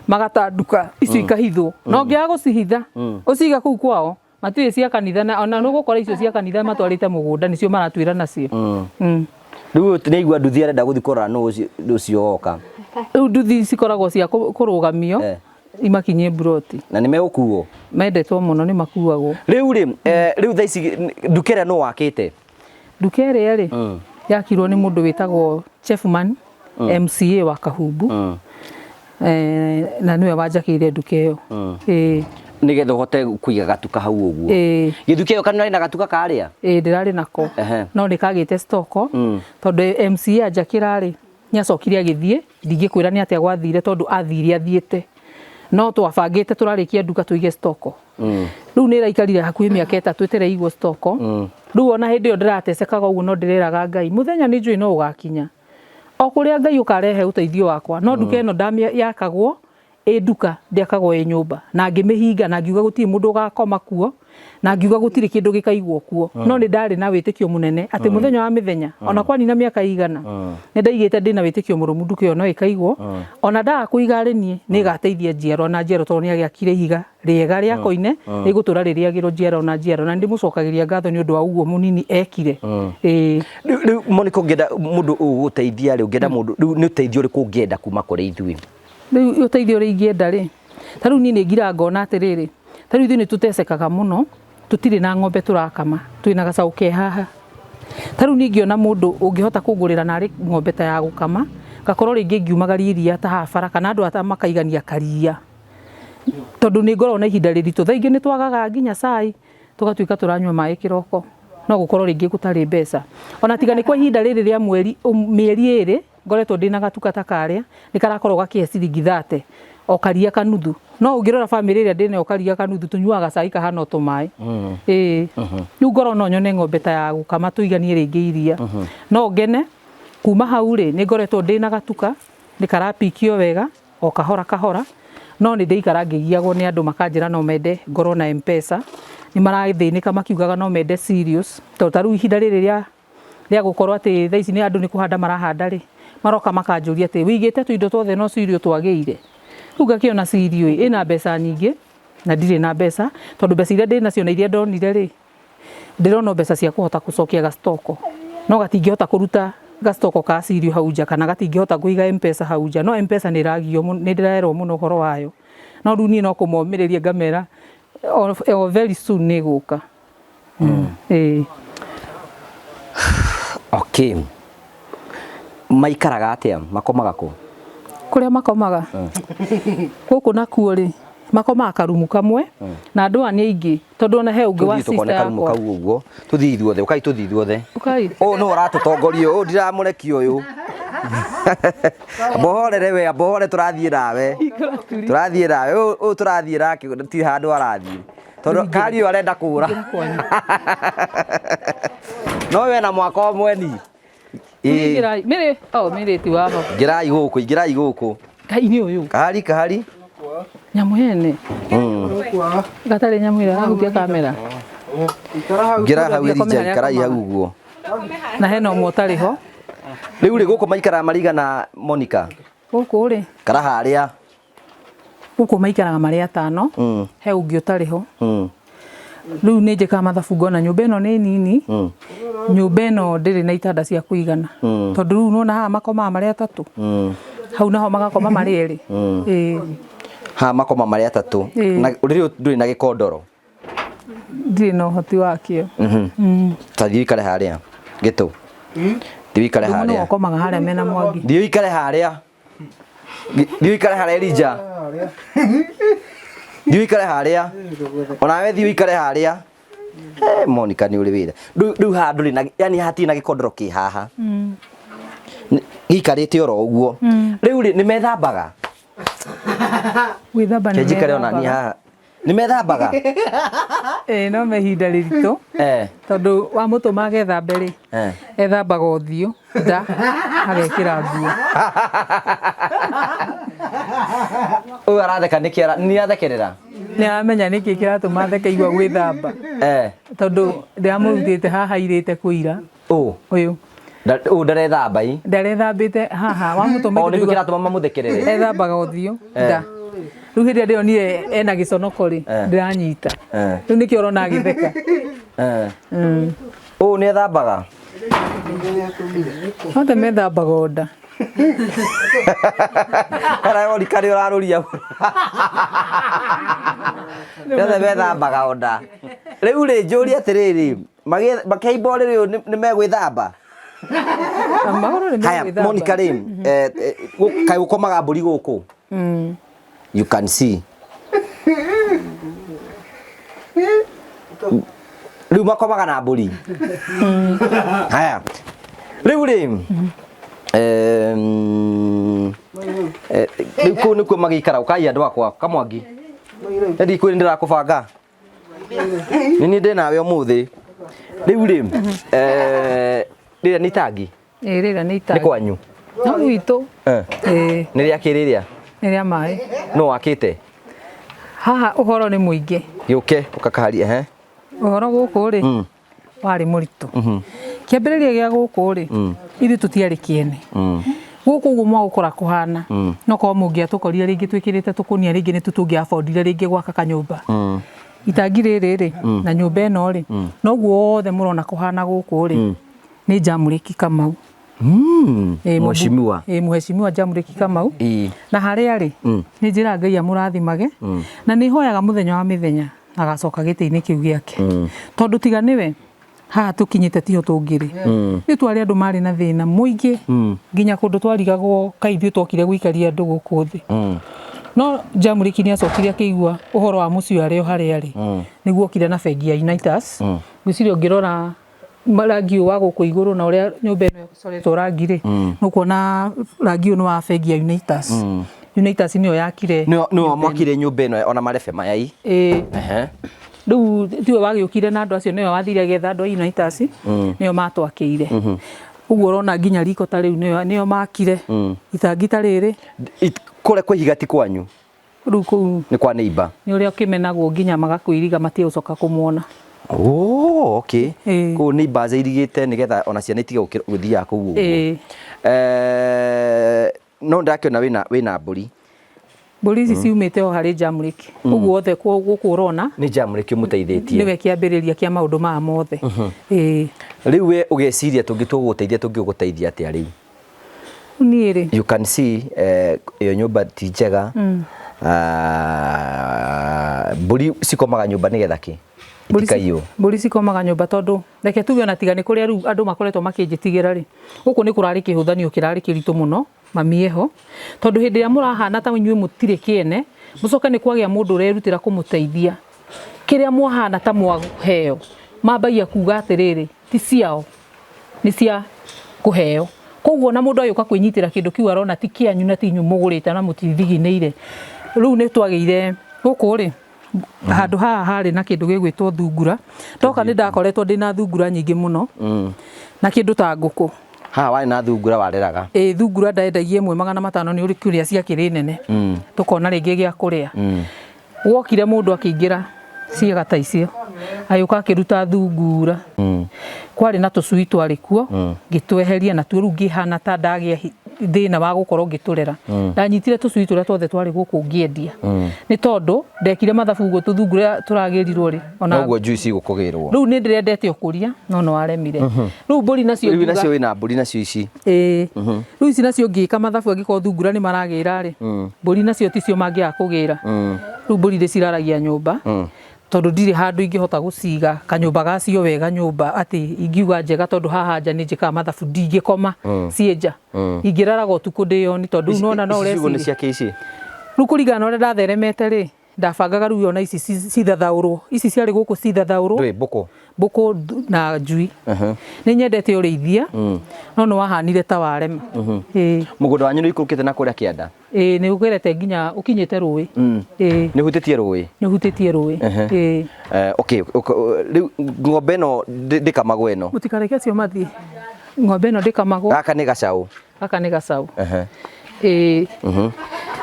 magatanduka icio ikahithwo no ngĩaga gũcihitha ũciga kũu kwao matirĩ cia kanitha na ona nĩ gũkora icio cia kanitha matwarĩte mũgũnda nĩcio maratuĩra nacio
rĩu nĩigua nduthi arenda gũthiĩ kũrora nũ ũcio woka
rĩu nduthi cikoragwo cia kũrũgamio imakinyie mburoti
na nĩ megũkuo
mendetwo mũno nĩ makuagwo
rĩu rĩ rĩu thaa ici nduka ĩrĩa nũ wakĩte
nduka ĩrĩa rĩ yakirwo nĩ mũndũ wĩtagwo Chefman MCA wa Kahumbu na nĩwe wanjakĩire nduka ĩyo
nĩgetha ũhote kũiga gatuka hau ũguo gĩthuka ĩyo kana na gatuka karĩa
ndĩrarĩ nako no nĩkagĩte stoko tondũ MCA anjakĩra rĩ nĩacokire agĩthiĩ ndingĩkwĩra nĩ atĩa gwathire tondũ athire athiĩte no twabangĩte tũrarĩkia nduka tũige stoko rĩu nĩ ĩraikarire hakuhĩ mĩaka 3 ĩtereigwo stoko rĩu ona hĩndĩ ĩyo ndĩratecekaga ũguo no ndĩreraga Ngai mũthenya nĩ njũĩ no ũgakinya o kũrĩa Ngai ũkarehe ũteithio wakwa no nduka ĩno yakagwo nduka ndĩakagwo nyũmba na ngĩmĩhinga na ngiuga gũtirĩ mũndũ ũgakoma kuo na ngiuga gũtirĩ kĩndũ gĩkaigwo kuo no nĩ ndarĩ na wĩtĩkio mũnene atĩ mũthenya wa mĩthenya ona kwanina mĩaka igana nĩ ndaigĩte ndĩna wĩtĩkio mũrũmu nduka ĩyo no ĩkaigwo ona ndaga kũiga rĩ nĩ gateithia njiaro na njiaro tondũ nĩ agĩakire ihiga rĩega rĩa koine rĩgũtũra rĩrĩagĩrwo njiaro na njiaro na ndĩmũcokagĩria ngatho nĩ ũndũ wa ũguo mũnini ekire
rĩu Monica ũngĩenda mũndũ ũgũteithia rĩ ũngĩenda mũndũ rĩu nĩ ũteithio ũrĩkũ ũngĩenda kuma kũrĩ ithuĩ
rĩu ũteithio ũrĩa ingĩenda rĩ ta rĩu niĩ nĩ ngira ngona atĩrĩrĩ ta rĩu ithuĩ nĩ tũtecekaga mũno tũtirĩ na ng'ombe tũrakama twĩna gacaũ ke haha ta rĩu niĩ ngĩona mũndũ ũngĩhota kũngũrĩra narĩ ng'ombe ta ya gũkama gakorwo rĩngĩ ngiumagaria iria ta haha bara kana andũ ata makaigania karia tondũ nĩ ngoragwo na ihinda rĩritũ thaa ingĩ nĩ twagaga nginya cai tũgatuĩka tũranyua maĩ kĩroko no gũkorwo rĩngĩ gũtarĩ mbeca ona tiga nĩ kwa ihinda rĩrĩ rĩa mĩeri 2 ngoretwo ndĩna gatuka ta karĩa nĩ karakorwo gakĩhe ciringi 30 o karia kanuthu no ũngĩrora famĩlĩ ĩrĩa ndĩna o karia kanuthu tũnyuaga cai kahana tũmaĩ rĩu ngoro no nyone ng'ombe ta ya gũkama tũiganie rĩngĩ iria no ngene kuma hau rĩ nĩ ngoretwo ndĩna gatuka nĩ karapikio wega o kahora kahora no nĩ ndĩikara ngĩgiagwo nĩ andũ makanjĩra no mende ngoro na M-Pesa nĩ maragĩthĩnĩka makiugaga no mende serious tondũ ta rĩu ihinda rĩrĩ rĩa gũkorwo atĩ thaa ici nĩ andũ nĩ kũhanda marahanda rĩ maroka makanjũria atĩ wĩigĩte tũindo tuothe no cirio twagĩire rĩu ngakĩona cirio ĩna mbeca nyingĩ na ndirĩ na mbeca tondũ mbeca iria ndĩnacio na iria ndonire rĩ ndĩrona mbeca cia kũhota gũcokia gastoko no gatingĩhota kũruta gastoko ka cirio hau nja kana gatingĩhota kũiga M-Pesa hau nja no M-Pesa nĩ ĩragio nĩ ndĩrerwo mũno ũhoro wayo no rĩu niĩ no kũmomĩrĩria ngamera o very soon nĩ gũka
okay maikaraga atĩa makomaga kũ
kũrĩa makomaga gũkũ nakuo rĩ makomaga karumu kamwe na andũ aya nĩ aingĩ tondũ ona he ũngĩ wa sister yakwa
ũguo tũthiĩ ithuothe ũkai tũthiĩ ithuothe ũũ nĩ ũratũtongoria ũũ ndiramũrekia ũyũ mbohorere we mbohore tũrathiĩ nawe ũũ tũrathiĩ nake ti handũ arathiĩ tondũ kari arenda kũra no we na mwaka ũmwe ni
mĩrĩti waho
ingĩrai gũkũ
Ngai-inĩ ũyũ
kahari
nyamũ hene gatarĩ nyamũ ĩrĩa arahutia kamera
ingĩra hau Elijah ikarai hau ũguo
na hena ũmwe ũtarĩ ho
rĩu rĩ gũkũ maikaraga marigana Monica
gũkũ rĩ
kara harĩa
gũkũ maikaraga marĩ 5 he ũngĩ ũtarĩ ho rĩu nĩ njĩkaga mathabu ngona nyũmba ĩno nĩ nini nyũmba ĩno ndĩrĩ na itanda cia kũigana tondũ rĩu nona haha makomaga marĩ 3 hau naho magakoma marĩ 2
haha makoma marĩ 3 na rĩu ndũrĩ na gĩkondoro
ndirĩ na ũhoti wakĩo
ta thiĩ ikare harĩa gĩtũ thiĩ ikare harĩa
ũkomaga harĩa mena Mwangi
thiĩ ikare harĩa Elijah thiĩ ikare harĩa onawe thiĩ ikare harĩa Monica nĩ ũrĩ wĩra rĩu haha ndũrĩ na yani hatirĩ na gĩkondoro kĩ haha gikarite oro uguo riu ri nimethambaga
gwithamba nĩ
kenjikare ona ni haha nimethambaga
no mehinda rĩritũ tondũ wa mũtũma agethambe rĩ ethambaga ũthiũ nda agekĩra nguo
ũyũ aratheka nĩ athekerera
nĩ aramenya nĩkĩ kĩratũma atheke igua gwĩthamba tondũ ndĩramũrutĩte haha irĩte kũira ũyũ
ndarethamba
ndarethambĩte haha wa mũtũma
nĩkĩo kĩratũma mamũthekerere
ethambaga ũthiũ nda rĩu hĩndĩ ĩrĩa ndĩronire ena gĩconoko rĩ ndĩranyita rĩu nĩkĩo ũrona agĩtheka
ũũ nĩ ethambaga
othe methambaga o nda
karagori karĩ ũrarũria othe methambaga o nda rĩu rĩ njũrie atĩrĩrĩ makĩimba ũrĩrĩ ũyũ nĩ megwĩthamba haya Monica rĩ kaĩ gũkomaga mbũri gũkũ you can see rĩu makomaga na mbũri haya rĩu rĩ rĩu kũu nĩkuo magĩikara ũkai andũ akwa Kamwangi endi kwĩrĩ ndĩrakũbanga nĩ ndĩ nawe ũmũthĩ rĩu rĩ rĩrĩa nĩ itangi
rĩrĩa nĩ itangi
nĩ kwanyu
no gwitũ
nĩ rĩa kĩrĩrĩa
nĩ rĩa maĩ
no wakĩte
haha ũhoro nĩ mũingĩ
gĩũke ũkakaharia
ũhoro gũkũ rĩ warĩ mũritũ kĩambĩrĩria gĩa gũkũ rĩ ithuĩ tũtiarĩ kĩene gũkũ ũguo mwagũkora kũhana no korwo mũngĩatũkorire rĩngĩ twĩkĩrĩte tũkũnia rĩngĩ nĩ tũtũngĩabondire rĩngĩ gwaka kanyũmba itangi rĩrĩ rĩ na nyũmba ĩno rĩ noguo wothe mũrona kũhana gũkũ rĩ nĩ Jamũrĩki Kamau
mheshimiwa
mheshimiwa Jamũrĩki Kamau na harĩa rĩ nĩ njĩra Ngai amũrathimage na nĩ hoyaga mũthenya wa mĩthenya agacoka gĩtĩ-inĩ kĩu gĩake tondũ tiga nĩwe haha tũkinyĩte tiho tũngĩrĩ nĩ twarĩ andũ marĩ na thĩna mũingĩ nginya kũndũ twarigagwo kaĩ ithuĩ twokire gũikaria andũ gũkũ thĩ no Jamũrĩki nĩ acokire akĩigua ũhoro wa mũciĩ arĩ o harĩa rĩ nĩguo okire na bengi ya Unitas gwĩciria ũngĩrora rangi wa gũkũ igũrũ na ũrĩa nyũmba ĩno ĩcoretwo rangi rĩ nĩ kuona rangi ũyũ nĩ wa bengi ya Unitas Unitas nĩyo yakire
nĩyo mwakire nyũmba ĩno ona marebe mayai
rĩu tiwe wagĩũkire na andũ acio nĩwe wathire getha andũ a Unitas nĩyo matwakĩire ũguo ũrona nginya riko ta rĩu nĩyo makire itangi ta rĩrĩ
kũrĩa kwa ihiga ti kwanyu
rĩu kũu
nĩ kwa neighbor
nĩ ũrĩa ũkĩmenagwo nginya magakwĩriga matiegũcoka kũmuona
okay kũu neighbor irigĩte nĩgetha ona ciana itige gũthiaga kũu ũguo no ndakĩona wĩna mbũri
mbũri ici ciumĩte o harĩ Jamũrĩki ũguo othe gũkũ ũrona
nĩ Jamũrĩki ũmũteithĩtie
nĩwe kĩambĩrĩria kĩa maũndũ maya mothe
rĩu we ũgeciria tũngĩgũteithia atĩa rĩu
niĩ rĩ
you can see iyo nyũmba ti njega mbũri cikomaga nyũmba nĩgetha kĩ
mbũri cikomaga nyũmba tondũ reke tuge ona tiga nĩ kũrĩa rĩu andũ makoretwo makĩnjĩtigĩra rĩ gũkũ nĩ kũrarĩ kĩhũthanio kĩrarĩ kĩritũ mũno mami eho tondũ hĩndĩ ĩrĩa mũrahana ta inyuĩ mũtirĩ kĩene mũcoke nĩ kwagĩa mũndũ ũrerutĩra kũmũteithia kĩrĩa mwahana ta mwaheo mambagia kuga atĩrĩrĩ ti ciao nĩ cia kũheo koguo na mũndũ agĩũka kwĩnyitĩra kĩndũ kĩu arona ti kĩanyu na ti inyuĩ mũgũrĩte na mũtithiginĩire rĩu nĩ twagĩire gũkũ rĩ handũ haha harĩ na kĩndũ gĩgwĩtwo thungura ndoka nĩ ndakoretwo ndĩna thungura nyingĩ mũno na kĩndũ ta ngũkũ
haha warĩ na thungura wareraga
thungura ndaendagia 1,500 nĩ ũrĩ kũrĩa ciakĩrĩ nene tũkona rĩngĩ gĩa kũrĩa wokire mũndũ akĩingĩra ciĩga ta icio agĩũka akĩruta thungura kwarĩ na tũcui twarĩ kuo ngĩtweheria na tuo rĩu ngĩhana ta ndagĩa thĩna wa gũkorwo ngĩtũrera ndanyitire tũcui tũrĩa tuothe twarĩ gũkũ ngĩendia nĩ tondũ ndekire mathabu ũguo tũthungura tũragĩrirwo rĩ ona
ũguo njui cigũkũgĩrwo
rĩu nĩ ndĩrendete ũkũria no no waremire rĩu mbũri nacio
rĩu nacio wĩna mbũri nacio ici
rĩu ici nacio ngĩka mathabu angĩkorwo thungura nĩ maragĩra rĩ mbũri nacio ticio mangĩaga kũgĩra rĩu mbũri ndĩciraragia nyũmba tondũ ndirĩ handũ ingĩhota gũciga kanyũmba gacio wega nyũmba atĩ ingiuga njega tondũ haha nja nĩ njĩkaga mathabu ndingĩkoma cienja ingĩraraga ũtukũ ndĩyoni tondũ unaona no ũreciria
nĩ ciake ici
rĩu kũringana na ũrĩa ndatheremete rĩ ndabangaga riu ona ici cithathaurwo ici ciarĩ gũkũ cithathaurwo
ndwe
mbũkũ na njui nĩ nyendete ũrĩithia no nĩ wahanire ta warema
mũgũnda wanyu nĩ ikũrũkĩte na kũrĩa kĩanda
nĩ ũgerete nginya ũkinyĩte rũĩ
nĩ hutĩtie rũĩ okay rĩu ng'ombe ĩno ndĩkamagwo ĩno
mũtikareke cio mathiĩ ng'ombe ĩno ndĩkamagwo
gaka nĩ gacaũ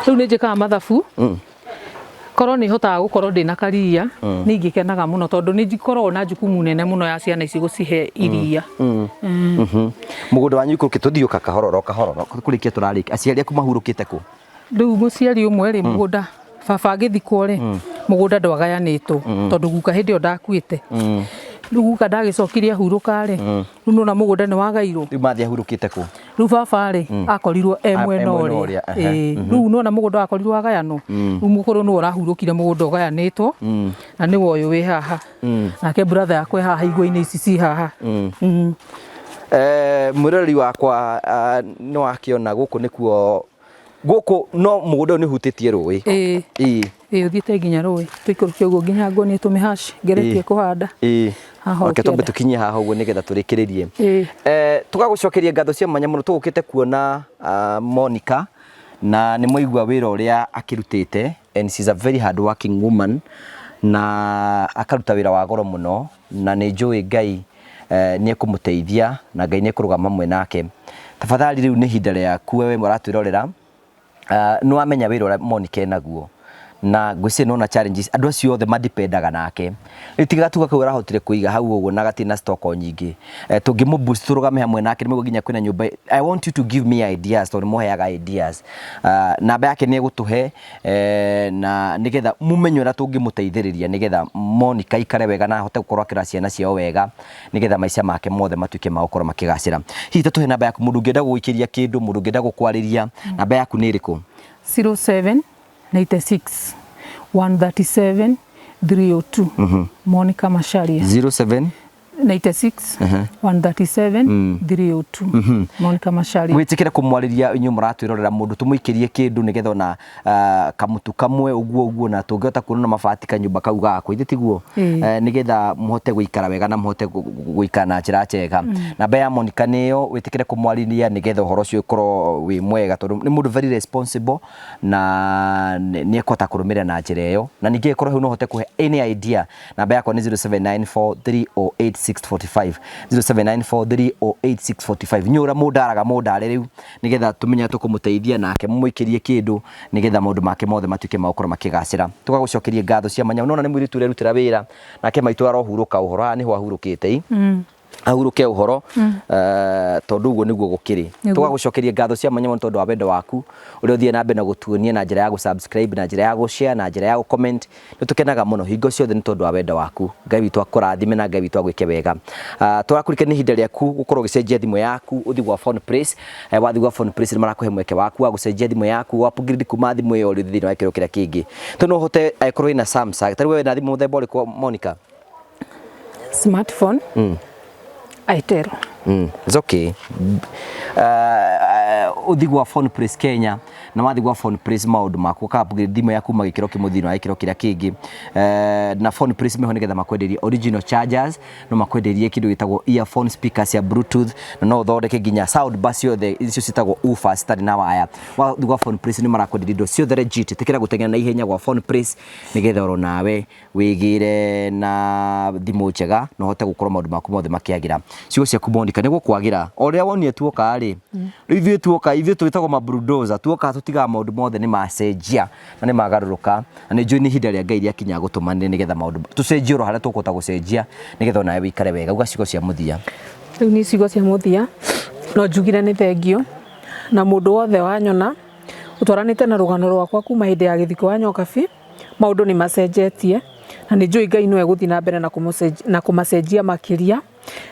rĩu nĩ njĩkaga mathabu korwo nĩ hotaga gũkorwo ndĩna karia nĩ ingĩkenaga mũno tondũ nĩ njikoragwo na jukumu nene mũno ya ciana ici gũcihe iria
mũgũnda wanyu ikũrũkĩte ũthiũka kahororo kũrĩkia tũrarĩkia aciari aku mahurũkĩte kũ
rĩu mũciari ũmwe rĩ mũgũnda baba agĩthikwo rĩ mũgũnda ndwagayanĩtwo tondũ guka hĩndĩ ĩyo ndakuĩte rĩu guka ndagĩcokirie ahurũka rĩ rĩu nona mũgũnda nĩ wagairwo
rĩu mathi ahurũkĩte kũ
rĩu baba rĩ akorirwo mwena ũrĩa rĩu nona mũgũnda wakorirwo wagayanwo rĩu mũkũrũ nĩwe ũrahurũkire mũgũnda ũgayanĩtwo na nĩwe ũyũ wĩ haha nake brother yakwe haha igwa-inĩ ici ci haha
mwĩroreri wakwa nĩ wakĩona gũkũ nĩkuo gũkũ no mũgũnda ũyũ nĩ hutĩtie rũĩ
ũthiĩte nginya rũĩ tũikũrũkia ũguo nginya nguo nĩ tũmĩhaci ngeretie kũhanda
reke twambe tũkinyie haha ũguo nĩgetha tũrĩkĩrĩrie tũgagũcokeria ngatho cia mwanya mũno tũgũkĩte kuona Monica na nĩ mwaigua wĩra ũrĩa akĩrutĩte and she's a very hard working woman na akaruta wĩra wa goro mũno na nĩ njũĩ Ngai nĩ ekũmũteithia na Ngai nĩ ekũrũgama hamwe nake tafadhali rĩu nĩ ihinda rĩaku wewe mũratwĩrorera nĩ wamenya wĩra ũrĩa Monica enaguo na ngwĩciria nona challenges andũ acio othe madipendaga nake rĩtiga tuga kau arahotire kũiga hau ũguo na gatina stock nyingĩ tũngĩmũ boost tũrũgame hamwe nake nĩguo nginya kwĩna nyũmba I want you to give me ideas tondũ mũheaga ideas namba yake nĩ egũtũhe na nĩgetha mũmenye ũrĩa tũngĩmũteithĩrĩria nĩgetha Monica ikare wega na ahote gũkorwo akĩra ciana ciao wega nĩgetha maica make mothe matuĩke ma gũkorwo makĩgacĩra hihi ta tũhe namba yaku mũndũ ũngĩenda gũgũikĩria kĩndũ mũndũ ũngĩenda gũkwarĩria namba yaku nĩ ĩrĩkũ
0796 137 302 Monica Macharia
0796
137 302 Monica Macharia
wĩtĩkĩre kũmwarĩria inyuĩ mũratwĩrorera mũndũ tũmũikĩrie kĩndũ nĩgetha ona kamutu kamwe ũguo na tũngĩhota kuona na mabati kanyũmba kau gakwa ithe tiguo nĩgetha mũhote gũikara wega na mũhote gũikara na njĩra njega namba ya Monica nĩyo wĩtĩkĩre kũmwarĩria nĩgetha ũhoro ũcio ũkorwo wĩ mwega tondũ nĩ mũndũ very responsible na nĩ ekũhota kũrũmĩrĩra na njĩra ĩyo na ningĩ ĩkorwo hau no ũhote kũhe any idea namba yakwa nĩ 0794308645 0794308645 nyũra mũndaraga mũndare rĩu nĩgetha tũmenya tũkũmũteithia nake mũmũikĩrie kĩndũ nĩgetha maũndũ make mothe matuĩke ma gũkorwo makĩgacĩra tũgagũcokeria ngatho cia mwanya nona nĩ mũirĩtu ũrerutĩra wĩra nake maitũ arohurũka ũhoro haha nĩho ahurũkĩte ahurũke ũhoro tondũ ũguo nĩguo gũkĩrĩ tũgagũcokeria ngatho cia mwanya mũno tondũ wa wendo waku ũrĩa ũthiĩ na mbere na gũtuonia na njĩra ya gũ-subscribe na njĩra ya gũ-share na njĩra ya gũ-comment nĩ tũkenaga mũno hingo ciothe nĩ tondũ wa wendo waku Ngai witũ akũrathime na Ngai witũ agwĩke wega tũrakũrikania ihinda rĩaku gũkorwo ũgĩcenjia thimũ yaku ũthiĩ gwa phone place wathiĩ gwa phone place nĩ marakũhe mweke waku wa gũcenjia thimũ yaku wa upgrade kuma thimũ ĩyo ũrĩ thĩinĩ wa gĩkĩro kĩrĩa kĩngĩ tondũ no ũhote akorwo ina Samsung tarĩ wewe na thimũ mũthemba ũrĩkũ Monica
smartphone Aitero
it's okay uthi gwa phone place Kenya na wathi gwa phone place maundu maku ka upgrade thimũ yaku magĩkĩro kĩmwe thĩinĩ wa gĩkĩro kĩrĩa kĩngĩ na phone place meho nĩgetha makwenderie original chargers no makwenderie kĩndũ gĩtagwo earphone speakers ya bluetooth na no thondeke nginya sound bus yothe icio citagwo woofers citarĩ na waya wathi gwa phone place nĩ marakwenderia indo ciothe legit tĩkĩra gũteng'era na ihenya gwa phone place nĩgetha oro nawe wĩgĩre na thimũ njega no hote gũkorwo maũndũ maku mothe makĩagĩra ciugo ciaku Monica nĩguo kwagĩra o rĩrĩa wonire tuoka rĩ rĩu ithuĩ twĩtagwo ma bulldozer tuoka tũtigaga maũndũ mothe nĩ macenjia na nĩ magarũrũka na nĩ njũĩ nĩ ihinda rĩa Ngai rĩakinya gũtũmanĩre nĩgetha maũndũ tũcenjie oro harĩa tũkũhota gũcenjia nĩgetha onawe wĩikare wega uga ciugo cia mũthia
rĩu nĩ ciugo cia mũthia no njugire nĩ thengio na mũndũ wothe wanyona ũtwaranĩte na rũgano rwakwa kuma hĩndĩ ya gĩthiko wa Nyokabi maũndũ nĩ macenjetie na nĩ njũĩ Ngai no egũthiĩ na mbere na kũmacenjia makĩria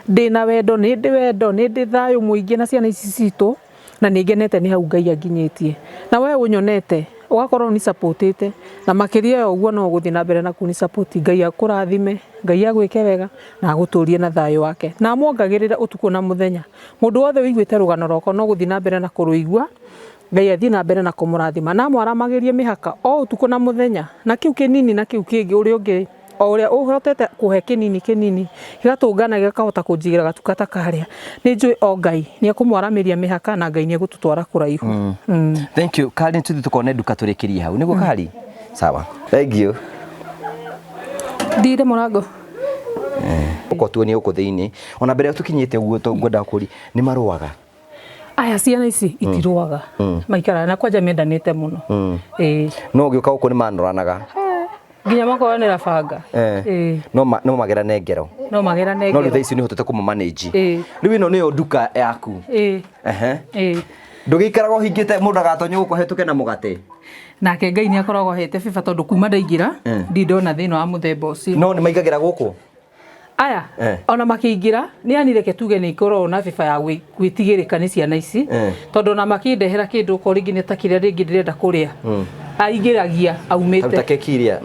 ndĩna wendo nĩ ndĩ thayũ mũingĩ na ciana ici citũ na nĩ ngenete nĩ hau Ngai anginyĩtie na we ũnyonete ũgakorwo ni supportĩte na makĩria ya ũguo no gũthiĩ na mbere na kũni support Ngai akũrathime Ngai agwĩke wega na agũtũrie na thayũ wake na amwongagĩrĩra ũtukũ na mũthenya mũndũ wothe wĩiguĩte rũgano rwakwa no gũthiĩ na mbere na kũrũigua Ngai athii na mbere na kumurathima na mwaramagirie mihaka o utuko na muthenya na kiu kinini na kiu kingi uri ungi o uria uhotete kuhe kinini gigatungana gikahota kunjigira gatukata karia ni njui o Ngai ni akumwaramiria mihaka na Ngai ni egututwara kuraihu.
Thank you. Kali tuthi tukone duka turikirie hau niguo Kali. Sawa. Thank you.
Ndire murango.
Uko tuoni uko thiini ona mbere tukinyite uguo ngwenda kuri ni maruaga.
Aya ciana ici itiruaga maikara na kwanja mendanite muno.
No gioka uko ni manoranaga.
Nginya makoranira banga.
No magerane ngero.
No magerane ngero.
No thai ici ni hotete kumu manage. Riu ino niyo duka yaku. Ndugikaraga hingite mundu agatonye guko hetuke na mugate.
Nake Ngai ni akoragwo hete biba tondu kuma ndaingira ndindona thina wa muthemba ucio.
No ni maigagira guku.
Aya ona makiingira ni anireke tuge ni ikorwo na biba ya gwitigirika ni ciana ici tondu na makindehera kindu ko ringi ni takire ringi ndirenda kuria aigiragia aumite
aruta kekiria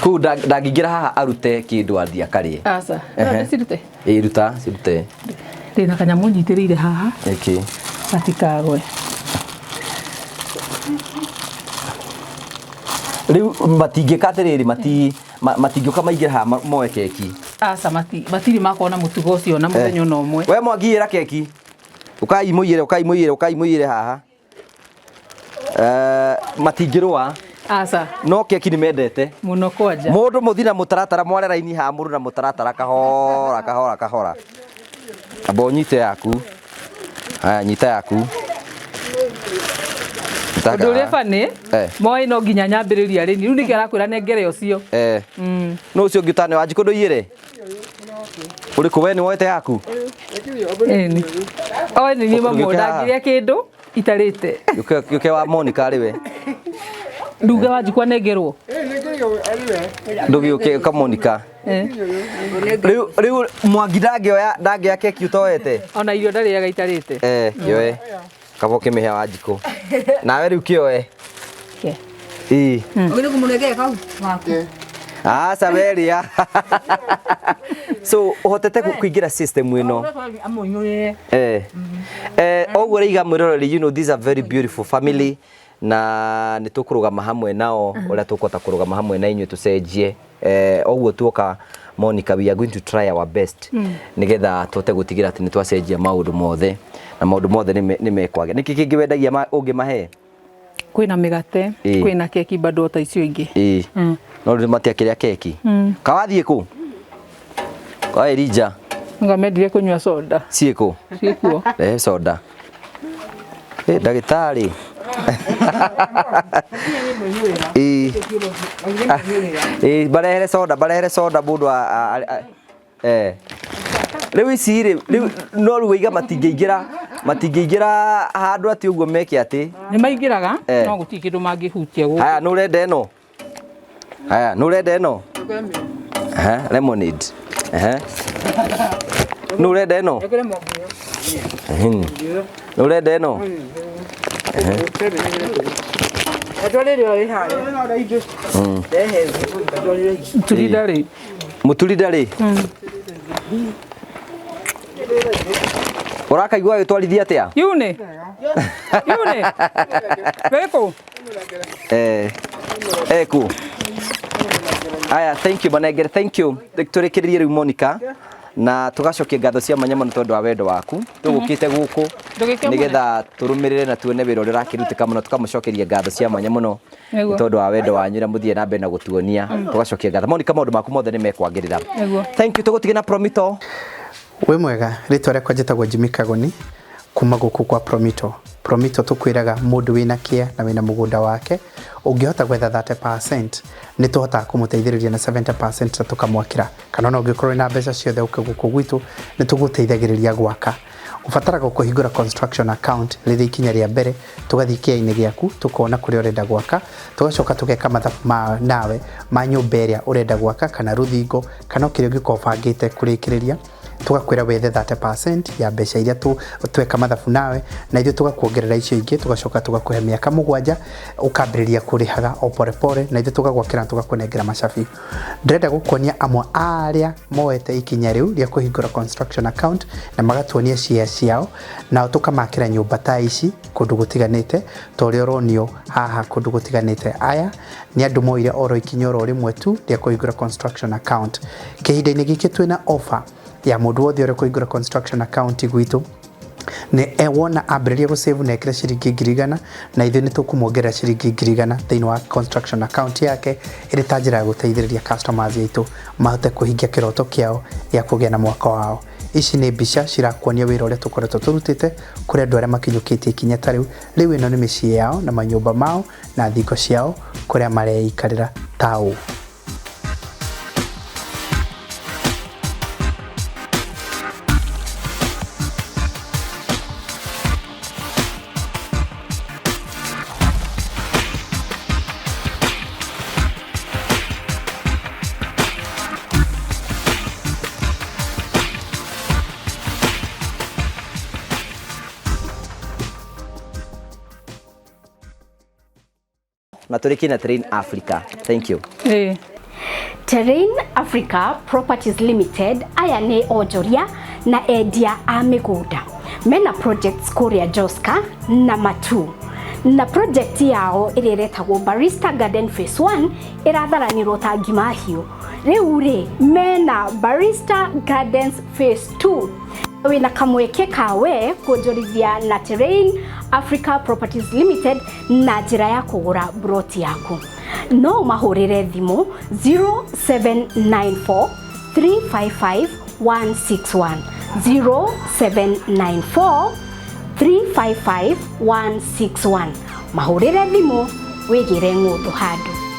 ku ndagingira haha arute kindu athia karie
asa cirute
cirute
ndina kanyamu nyitirire haha atikagwe
riu matingikatiriri matingioka maingira haha moe keki
asa matiri makona mutugo ucio na muthenya no umwe
we mwangiira keki ukaimuyire haha matingirwa
asa
no keki ni mendete
muno kwanja
mundu muthina mutaratara mware raini ha mundu na mutaratara kahora abo nyite yaku haya nyita yaku
Ndure fane moi no nginya nyambiriria rini riu niki arakwira nengere ucio
no ucio ngitane wanjiko ndoiyire uri kuwe ni wote yaku
ni o ni mamundagiria kindu itarite
yuke wa Monica riwe
nduga wanjikwa nengerwo
ndugi uke ka Monica riu ndangioya keki utoete
ona irio ndariaga itarite
yoe kaboke mehe wanjiko nawe riu kioe
Ogire kumunegea kau waku.
Saberia. So hotete kuingira system ino. Ogure iga mwiroreri, you know, these are very beautiful family na nitukurugama hamwe nao uria tukota kurugama hamwe na inyu tucenjie oguo tuoka Monica, we are going to try our best nigetha tote gutigira ati nitwacenjia maundu mothe na maundu mothe nimekwage niki kingi wendagia ungi mahe
kwina migate kwina keki bado ta icio ingi
no ri matiakiria keki kawathie ku kwa Elija
ngamendire kunywa soda
cieko soda dagitari barehere soda mundu riu ici no ruiga matingĩingira handu ati uguo meke ati
ni maingiraga no guti kindu mangihutia guku
haya no renda eno lemonade no renda eno no renda eno Mutulidari urakaigua gitwarithia atia
yune weko
eku aya thank you Banegere, thank you turikirie riu Monica na tugacokia ngatho cia manyama ni tondu wa wendo waku tugukite guku nigetha turumirire na tuone wira uria rakirutika muno tukamucokeria ngatho cia manyama no ni tondu wa wendo wanyu na muthie na mbere na gutuonia tugacokia ngatho Monica maundu maku mothe ni mekwagirira thank you tugutige na Promito
we mwega ritwa rekwa njitagwo Jimmy Kagoni kuma guku kwa Promito tukwiraga mundu wina kia na wina mugunda wake ungihota gwetha 30% ni tuhota kumuteithiriria na 70% na tukamwakira kana no ungikorwo na mbeca ciothe guku gwitu ni tuguteithagiriria gwaka ubataraga kuhingura construction account rithi ikinya ria mbere tugathii kia-ini giaku tukona kuria urenda gwaka tugacoka tugeka mathabu nawe ma nyumba iria urenda gwaka kana ruthingo kana kiria ungikobangite kurikiriria tugakwira wethe 30% ya mbeca iria tweka mathabu nawe na ithuĩ tugakuongerera icio ingĩ tugacoka tugakuhe mĩaka 7 ukambĩrĩria kũrĩhaga o pore pore na ithuĩ tugagwakĩra tugakũnengera macabi. Ndĩrenda gũkuonia amwe arĩa moete ikinya rĩu rĩa kũhingũra construction account na magatuonia shares ciao na tukamakĩra nyũmba ta ici kũndũ gũtiganĩte ta ũrĩa ũronio haha kũndũ gũtiganĩte. Aya nĩ andũ moire oro ikinya oro rĩmwe tu rĩa kũhingũra construction account. Kĩhinda-inĩ gĩkĩ twĩna offer ya mũndũ wothe ũrĩa kũhingũra construction account gwitũ nĩ wona ambĩrĩria gũsave na ekĩra ciringi 100 na ithuĩ nĩ tũkũmuongerera ciringi 100 thĩinĩ wa construction account yake ĩrĩ ta njĩra ya gũteithĩrĩria customers aitũ mahote kũhingia kĩroto kĩao gĩa kũgĩa na mwaka wao. Ici nĩ mbica cirakuonia wĩra ũrĩa tũkoretwo tũrutĩte kũrĩ andũ arĩa makinyũkĩtie ikinya ta rĩu. Rĩu ĩno nĩ mĩciĩ yao na manyũmba mao na thingo ciao kũrĩa mareikarĩra ta ũũ.
na turiki na Terrain Africa. Thank you.
Terrain Africa Properties Limited aya nĩ onjoria na endia a mĩgũnda mena projects kũrĩa Joska na Matu na project yao ĩrĩa ĩretagwo Barista Garden Phase 1 ĩratharanĩrwo ta ngima hiũ. Rĩu rĩ mena Barista Gardens Phase 2 wĩna kamweke kawe kuonjorithia na Terrain Africa Properties Limited na njĩra ya kũgũra broti yaku. No mahũrĩre thimũ 0794 355 161 0794 355 161. Mahũrĩre thimũ wĩgĩre ng'ũndũ handũ.